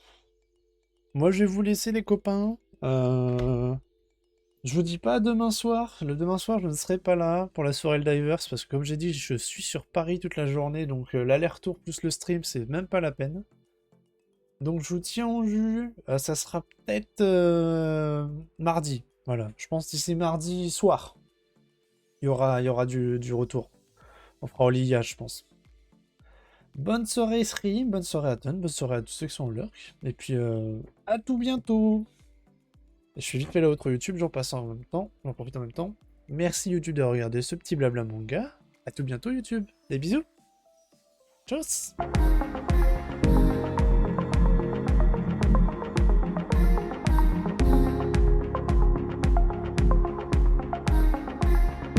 Moi, je vais vous laisser, les copains. Je vous dis pas demain soir. Le demain soir, je ne serai pas là pour la soirée le Divers parce que, comme j'ai dit, je suis sur Paris toute la journée. Donc, l'aller-retour plus le stream, c'est même pas la peine. Donc, je vous tiens en jus. Ça sera peut-être mardi. Voilà. Je pense d'ici mardi soir. il y aura du retour. On fera au Liga, je pense. Bonne soirée Sri, bonne soirée à Ton, bonne soirée à tous ceux qui sont en lurk. Et puis à tout bientôt. Et je suis vite fait là autre YouTube, j'en passe en même temps, j'en profite en même temps. Merci YouTube de regarder ce petit blabla manga. À tout bientôt YouTube. Des bisous. Tchuss.